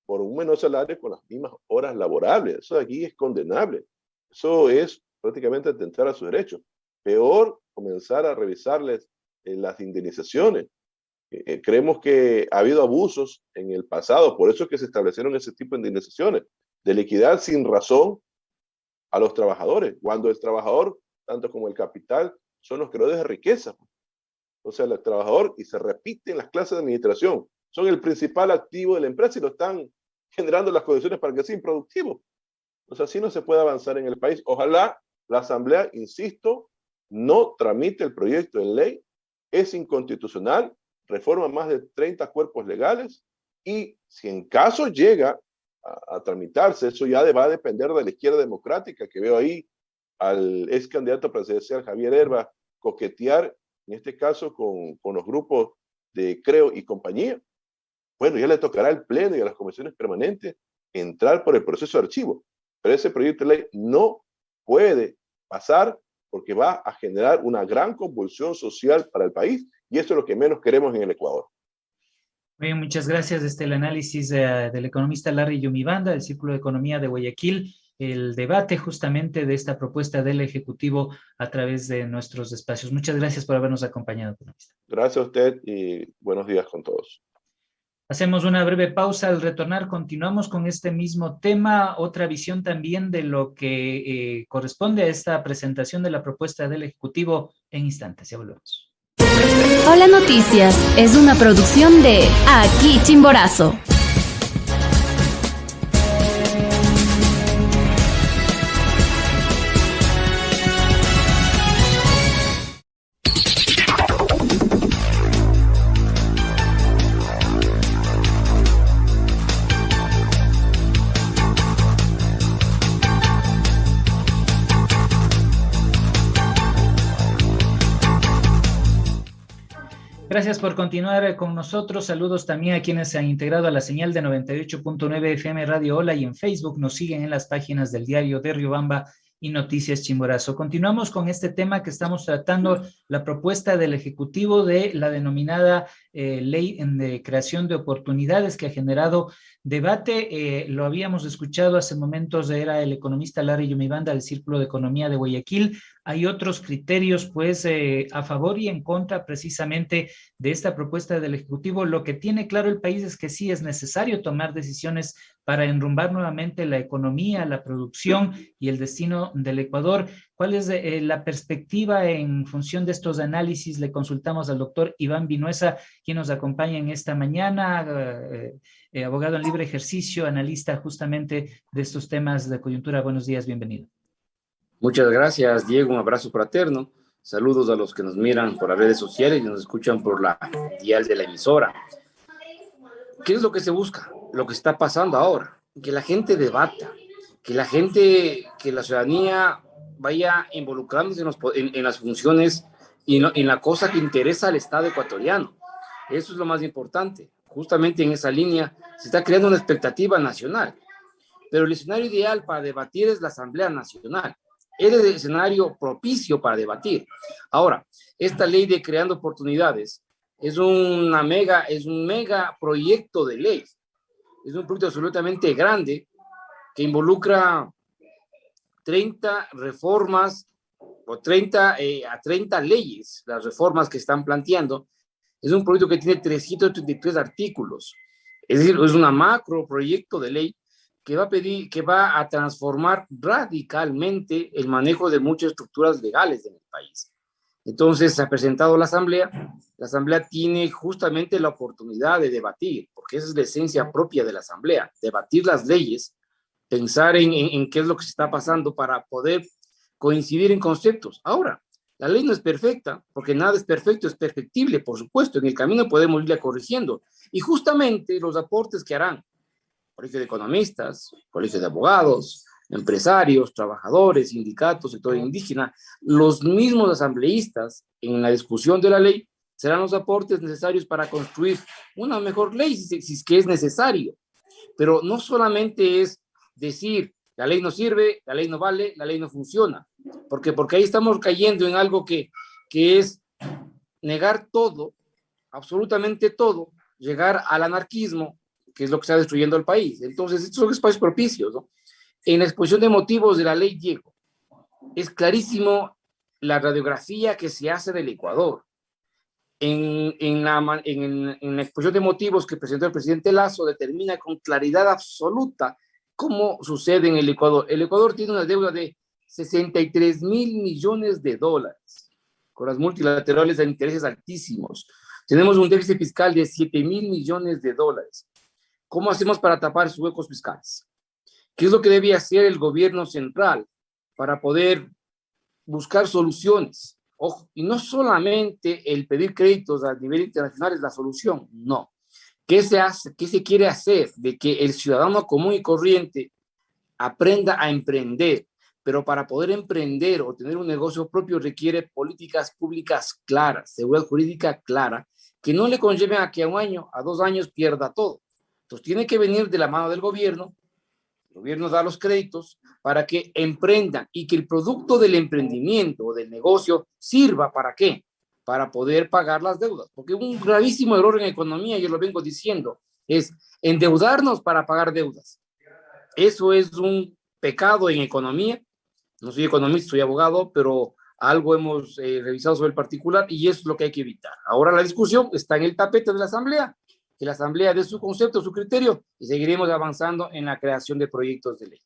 por un menor salario con las mismas horas laborables. Eso de aquí es condenable. Eso es prácticamente atentar a sus derechos. Peor, comenzar a revisarles las indemnizaciones. Creemos que ha habido abusos en el pasado, por eso es que se establecieron ese tipo de indemnizaciones, de liquidar sin razón a los trabajadores, cuando el trabajador, tanto como el capital, son los creadores de riqueza. O sea, el trabajador, y se repite en las clases de administración, son el principal activo de la empresa y lo están generando las condiciones para que sea improductivo. O sea, así no se puede avanzar en el país. Ojalá la Asamblea, insisto, no tramite el proyecto de ley, es inconstitucional, reforma más de 30 cuerpos legales y si en caso llega a tramitarse, eso ya va a depender de la izquierda democrática, que veo ahí al ex candidato presidencial Javier Herba coquetear, en este caso con los grupos de Creo y compañía. Bueno, ya le tocará al Pleno y a las comisiones permanentes entrar por el proceso de archivo, pero ese proyecto de ley no puede pasar porque va a generar una gran convulsión social para el país y eso es lo que menos queremos en el Ecuador. Bien, muchas gracias. El análisis del economista Larry Yumibanda, del Círculo de Economía de Guayaquil, el debate justamente de esta propuesta del Ejecutivo a través de nuestros espacios. Muchas gracias por habernos acompañado, economista. Gracias a usted y buenos días con todos. Hacemos una breve pausa. Al retornar continuamos con este mismo tema, otra visión también de lo que corresponde a esta presentación de la propuesta del Ejecutivo en instantes. Ya volvemos. Hola Noticias es una producción de Aquí Chimborazo. Gracias por continuar con nosotros. Saludos también a quienes se han integrado a la señal de 98.9 FM Radio Hola y en Facebook nos siguen en las páginas del diario de Riobamba y Noticias Chimborazo. Continuamos con este tema que estamos tratando, la propuesta del Ejecutivo de la denominada Ley de Creación de Oportunidades que ha generado debate. Lo habíamos escuchado hace momentos, era el economista Larry Yumibanda del Círculo de Economía de Guayaquil. Hay otros criterios, pues, a favor y en contra precisamente de esta propuesta del Ejecutivo. Lo que tiene claro el país es que sí es necesario tomar decisiones para enrumbar nuevamente la economía, la producción y el destino del Ecuador. ¿Cuál es la perspectiva en función de estos análisis? Le consultamos al doctor Iván Vinuesa, quien nos acompaña en esta mañana, abogado en libre ejercicio, analista justamente de estos temas de coyuntura. Buenos días, bienvenido. Muchas gracias, Diego. Un abrazo fraterno. Saludos a los que nos miran por las redes sociales y nos escuchan por la dial de la emisora. ¿Qué es lo que se busca? Lo que está pasando ahora, que la gente debata, que la ciudadanía vaya involucrándose en las funciones y en la cosa que interesa al Estado ecuatoriano. Eso es lo más importante. Justamente en esa línea se está creando una expectativa nacional. Pero el escenario ideal para debatir es la Asamblea Nacional. Es el escenario propicio para debatir. Ahora, esta ley de creando oportunidades es un mega proyecto de ley. Es un proyecto absolutamente grande que involucra 30 reformas o 30 leyes, las reformas que están planteando. Es un proyecto que tiene 333 artículos. Es decir, es un macro proyecto de ley que va a transformar radicalmente el manejo de muchas estructuras legales en el país. Entonces, se ha presentado la Asamblea tiene justamente la oportunidad de debatir, porque esa es la esencia propia de la Asamblea, debatir las leyes, pensar en qué es lo que se está pasando para poder coincidir en conceptos. Ahora, la ley no es perfecta, porque nada es perfecto, es perfectible, por supuesto, en el camino podemos irla corrigiendo, y justamente los aportes que harán colegio de economistas, colegio de abogados, empresarios, trabajadores, sindicatos, sector indígena, los mismos asambleístas en la discusión de la ley serán los aportes necesarios para construir una mejor ley, si es que es necesario. Pero no solamente es decir, la ley no sirve, la ley no vale, la ley no funciona, porque ahí estamos cayendo en algo que es negar todo, absolutamente todo, llegar al anarquismo, que es lo que está destruyendo el país. Entonces, estos son espacios propicios, ¿no? En la exposición de motivos de la ley Diego, es clarísimo la radiografía que se hace del Ecuador. En la exposición de motivos que presentó el presidente Lasso, determina con claridad absoluta cómo sucede en el Ecuador. El Ecuador tiene una deuda de 63 mil millones de dólares, con las multilaterales de intereses altísimos. Tenemos un déficit fiscal de 7 mil millones de dólares. ¿Cómo hacemos para tapar sus huecos fiscales? ¿Qué es lo que debe hacer el gobierno central para poder buscar soluciones? Ojo, y no solamente el pedir créditos a nivel internacional es la solución, no. ¿Qué se hace? ¿Qué se quiere hacer? De que el ciudadano común y corriente aprenda a emprender, pero para poder emprender o tener un negocio propio requiere políticas públicas claras, seguridad jurídica clara, que no le conlleven a que a un año, a 2 años pierda todo. Entonces tiene que venir de la mano del gobierno. El gobierno da los créditos para que emprendan y que el producto del emprendimiento o del negocio sirva ¿para qué? Para poder pagar las deudas. Porque un gravísimo error en economía, yo lo vengo diciendo, es endeudarnos para pagar deudas. Eso es un pecado en economía. No soy economista, soy abogado, pero algo hemos revisado sobre el particular y eso es lo que hay que evitar. Ahora la discusión está en el tapete de la Asamblea, que la Asamblea dé su concepto, su criterio, y seguiremos avanzando en la creación de proyectos de ley.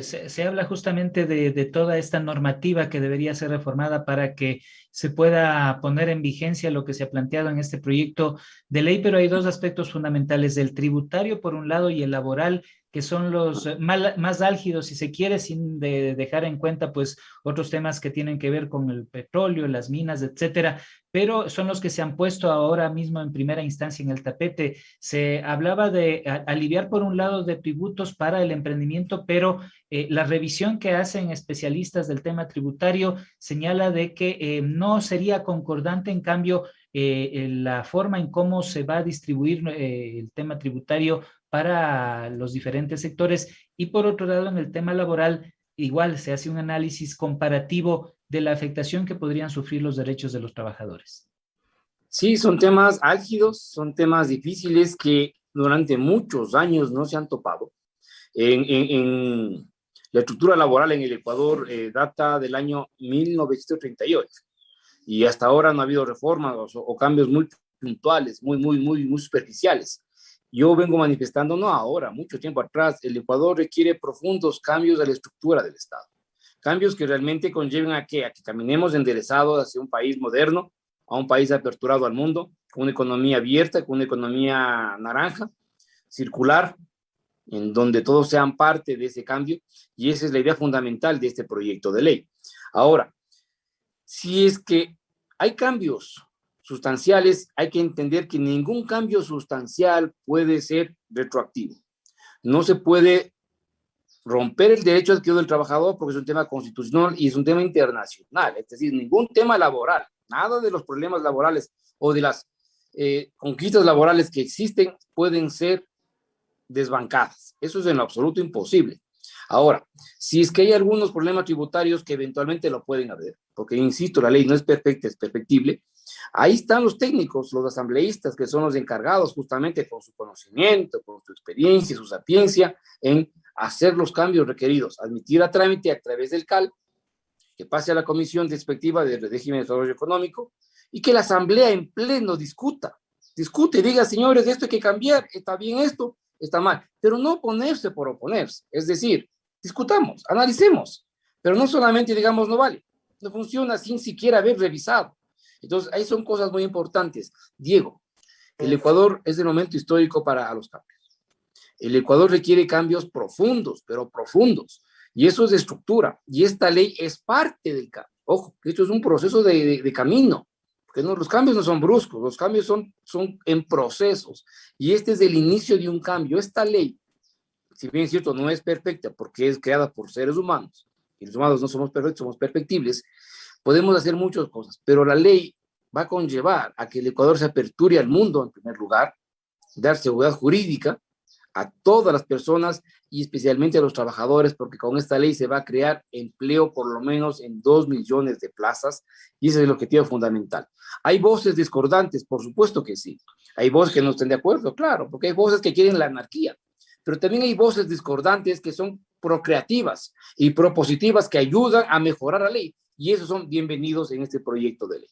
Se habla justamente de toda esta normativa que debería ser reformada para que se pueda poner en vigencia lo que se ha planteado en este proyecto de ley, pero hay 2 aspectos fundamentales, el tributario por un lado y el laboral, que son los más álgidos, si se quiere, sin dejar en cuenta pues otros temas que tienen que ver con el petróleo, las minas, etcétera, pero son los que se han puesto ahora mismo en primera instancia en el tapete. Se hablaba de aliviar por un lado de tributos para el emprendimiento, pero la revisión que hacen especialistas del tema tributario señala de que no sería concordante, en cambio, la forma en cómo se va a distribuir el tema tributario para los diferentes sectores, y por otro lado en el tema laboral igual se hace un análisis comparativo de la afectación que podrían sufrir los derechos de los trabajadores. Sí, son temas álgidos, son temas difíciles que durante muchos años no se han topado. En la estructura laboral en el Ecuador data del año 1938 y hasta ahora no ha habido reformas o cambios muy puntuales, muy superficiales. Yo vengo manifestando, no ahora, mucho tiempo atrás, el Ecuador requiere profundos cambios a la estructura del Estado. Cambios que realmente conlleven a que caminemos enderezados hacia un país moderno, a un país aperturado al mundo, con una economía abierta, con una economía naranja, circular, en donde todos sean parte de ese cambio, y esa es la idea fundamental de este proyecto de ley. Ahora, Si es que hay cambios sustanciales, hay que entender que ningún cambio sustancial puede ser retroactivo. No se puede romper el derecho adquirido del trabajador porque es un tema constitucional y es un tema internacional. Es decir, ningún tema laboral, nada de los problemas laborales o de las conquistas laborales que existen pueden ser desbancadas. Eso es en lo absoluto imposible. Ahora, si es que hay algunos problemas tributarios que eventualmente lo pueden haber, porque insisto, la ley no es perfecta, es perfectible, ahí están los técnicos, los asambleístas, que son los encargados justamente con su conocimiento, con su experiencia, su sapiencia, en hacer los cambios requeridos, admitir a trámite a través del CAL, que pase a la Comisión Respectiva de Régimen de Desarrollo Económico, y que la Asamblea en pleno discute y diga, señores, esto hay que cambiar, está bien esto, está mal, pero no oponerse por oponerse, es decir, discutamos, analicemos, pero no solamente digamos no vale, no funciona sin siquiera haber revisado. Entonces, ahí son cosas muy importantes. Diego, el Ecuador es el momento histórico para los cambios. El Ecuador requiere cambios profundos, pero profundos, y eso es de estructura, y esta ley es parte del cambio. Ojo, que esto es un proceso de camino, porque no, los cambios no son bruscos, los cambios son en procesos, y este es el inicio de un cambio. Esta ley, si bien es cierto, no es perfecta porque es creada por seres humanos, y los humanos no somos perfectos, somos perfectibles, podemos hacer muchas cosas, pero la ley va a conllevar a que el Ecuador se aperture al mundo en primer lugar, dar seguridad jurídica a todas las personas y especialmente a los trabajadores, porque con esta ley se va a crear empleo por lo menos en 2 millones de plazas, y ese es el objetivo fundamental. ¿Hay voces discordantes? Por supuesto que sí. ¿Hay voces que no estén de acuerdo? Claro, porque hay voces que quieren la anarquía, pero también hay voces discordantes que son procreativas y propositivas que ayudan a mejorar la ley, y esos son bienvenidos en este proyecto de ley.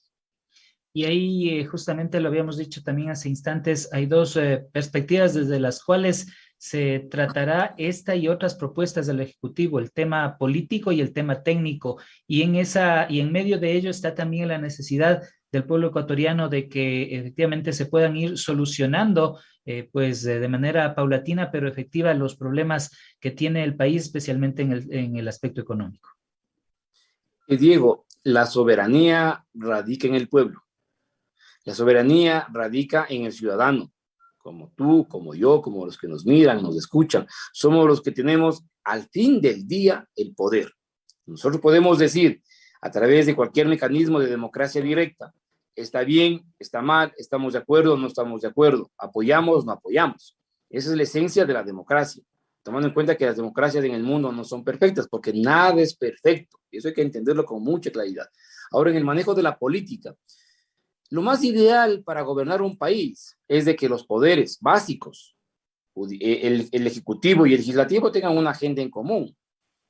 Y ahí justamente lo habíamos dicho también hace instantes, hay dos perspectivas desde las cuales se tratará esta y otras propuestas del Ejecutivo, el tema político y el tema técnico, y en medio de ello está también la necesidad del pueblo ecuatoriano de que efectivamente se puedan ir solucionando pues de manera paulatina pero efectiva los problemas que tiene el país, especialmente en el aspecto económico. Diego, la soberanía radica en el pueblo. La soberanía radica en el ciudadano, como tú, como yo, como los que nos miran, nos escuchan. Somos los que tenemos al fin del día el poder. Nosotros podemos decir, a través de cualquier mecanismo de democracia directa, está bien, está mal, estamos de acuerdo, no estamos de acuerdo, apoyamos, no apoyamos. Esa es la esencia de la democracia, tomando en cuenta que las democracias en el mundo no son perfectas, porque nada es perfecto, y eso hay que entenderlo con mucha claridad. Ahora, en el manejo de la política, lo más ideal para gobernar un país es de que los poderes básicos, el ejecutivo y el legislativo, tengan una agenda en común.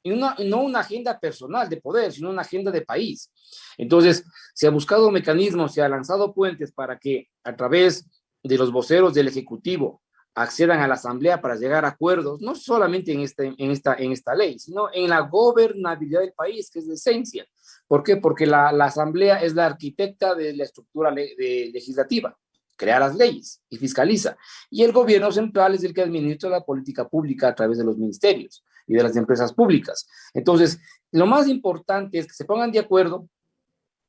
Y no una agenda personal de poder, sino una agenda de país. Entonces, se ha buscado mecanismos, se ha lanzado puentes para que a través de los voceros del Ejecutivo accedan a la Asamblea para llegar a acuerdos, no solamente en esta ley, sino en la gobernabilidad del país, que es la esencia. ¿Por qué? Porque la Asamblea es la arquitecta de la estructura legislativa, crea las leyes y fiscaliza. Y el gobierno central es el que administra la política pública a través de los ministerios y de las empresas públicas. Entonces, lo más importante es que se pongan de acuerdo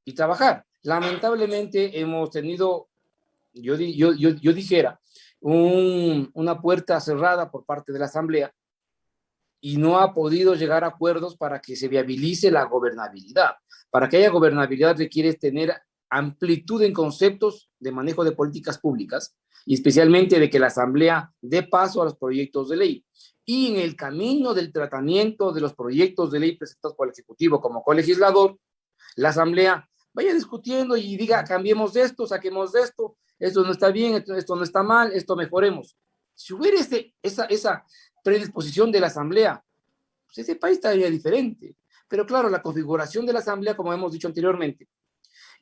y trabajar. Lamentablemente hemos tenido, yo dijera, una puerta cerrada por parte de la Asamblea y no ha podido llegar a acuerdos para que se viabilice la gobernabilidad. Para que haya gobernabilidad requieres tener amplitud en conceptos de manejo de políticas públicas y especialmente de que la Asamblea dé paso a los proyectos de ley. Y en el camino del tratamiento de los proyectos de ley presentados por el Ejecutivo como colegislador, la Asamblea vaya discutiendo y diga, cambiemos de esto, saquemos de esto, esto no está bien, esto no está mal, esto mejoremos. Si hubiera esa predisposición de la Asamblea, pues ese país estaría diferente. Pero claro, la configuración de la Asamblea, como hemos dicho anteriormente,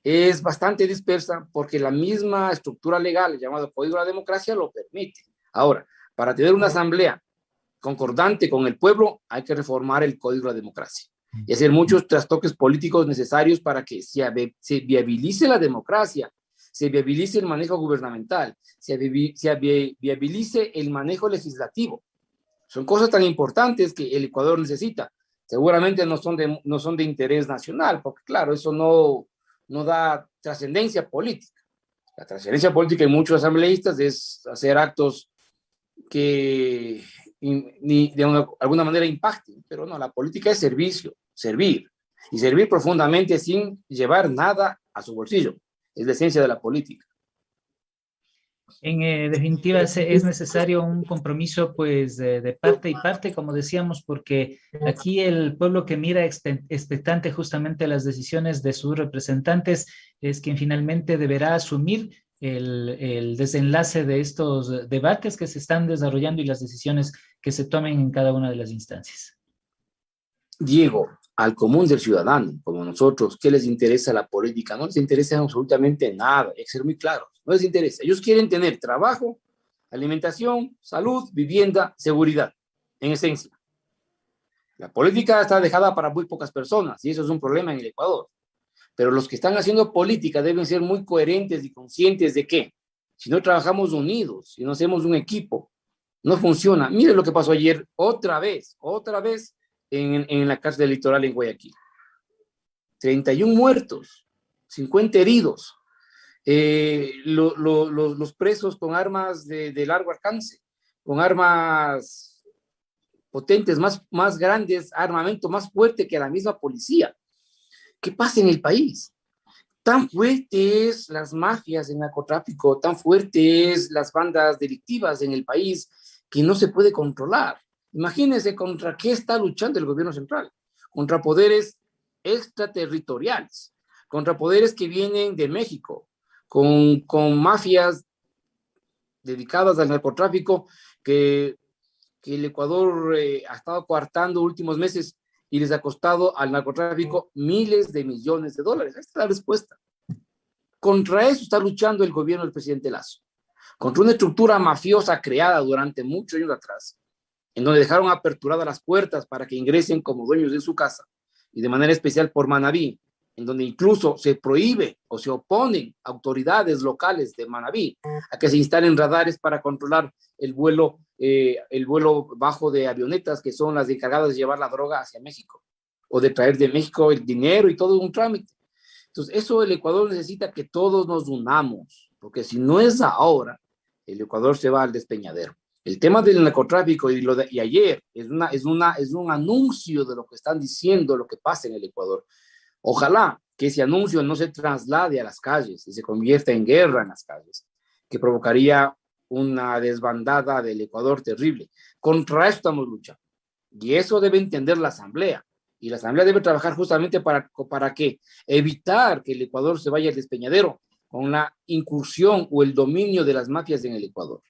es bastante dispersa porque la misma estructura legal, el llamado Código de la Democracia, lo permite. Ahora, para tener una Asamblea concordante con el pueblo, hay que reformar el Código de la Democracia y hacer muchos trastoques políticos necesarios para que se viabilice la democracia, se viabilice el manejo gubernamental, se viabilice el manejo legislativo. Son cosas tan importantes que el Ecuador necesita. Seguramente no son de interés nacional, porque claro, eso no da trascendencia política. La trascendencia política en muchos asambleístas es hacer actos que de alguna manera impacten, pero no, la política es servir, y servir profundamente sin llevar nada a su bolsillo. Es la esencia de la política. En definitiva, es necesario un compromiso pues de parte y parte, como decíamos, porque aquí el pueblo que mira expectante justamente las decisiones de sus representantes es quien finalmente deberá asumir el desenlace de estos debates que se están desarrollando y las decisiones que se tomen en cada una de las instancias. Diego, al común del ciudadano, como nosotros, ¿qué les interesa la política? No les interesa absolutamente nada, hay que ser muy claros, no les interesa. Ellos quieren tener trabajo, alimentación, salud, vivienda, seguridad, en esencia. La política está dejada para muy pocas personas y eso es un problema en el Ecuador. Pero los que están haciendo política deben ser muy coherentes y conscientes de que si no trabajamos unidos, si no hacemos un equipo, no funciona. Mire lo que pasó ayer otra vez en la cárcel electoral en Guayaquil. 31 muertos, 50 heridos, los presos con armas de largo alcance, con armas potentes, más grandes, armamento más fuerte que la misma policía. ¿Qué pasa en el país? Tan fuertes las mafias en narcotráfico, tan fuertes las bandas delictivas en el país que no se puede controlar. Imagínense contra qué está luchando el gobierno central, contra poderes extraterritoriales, contra poderes que vienen de México, con mafias dedicadas al narcotráfico que el Ecuador ha estado coartando últimos meses y les ha costado al narcotráfico miles de millones de dólares. Esta es la respuesta. Contra eso está luchando el gobierno del presidente Lasso, contra una estructura mafiosa creada durante muchos años atrás, en donde dejaron aperturadas las puertas para que ingresen como dueños de su casa, y de manera especial por Manabí, en donde incluso se prohíbe o se oponen autoridades locales de Manabí a que se instalen radares para controlar el vuelo bajo de avionetas, que son las encargadas de llevar la droga hacia México, o de traer de México el dinero y todo un trámite. Entonces, eso el Ecuador necesita que todos nos unamos, porque si no es ahora, el Ecuador se va al despeñadero. El tema del narcotráfico y ayer es un anuncio de lo que están diciendo, lo que pasa en el Ecuador. Ojalá que ese anuncio no se traslade a las calles y se convierta en guerra en las calles, que provocaría una desbandada del Ecuador terrible. Contra eso estamos luchando. Y eso debe entender la Asamblea. Y la Asamblea debe trabajar justamente para ¿qué? Evitar que el Ecuador se vaya al despeñadero con la incursión o el dominio de las mafias en el Ecuador.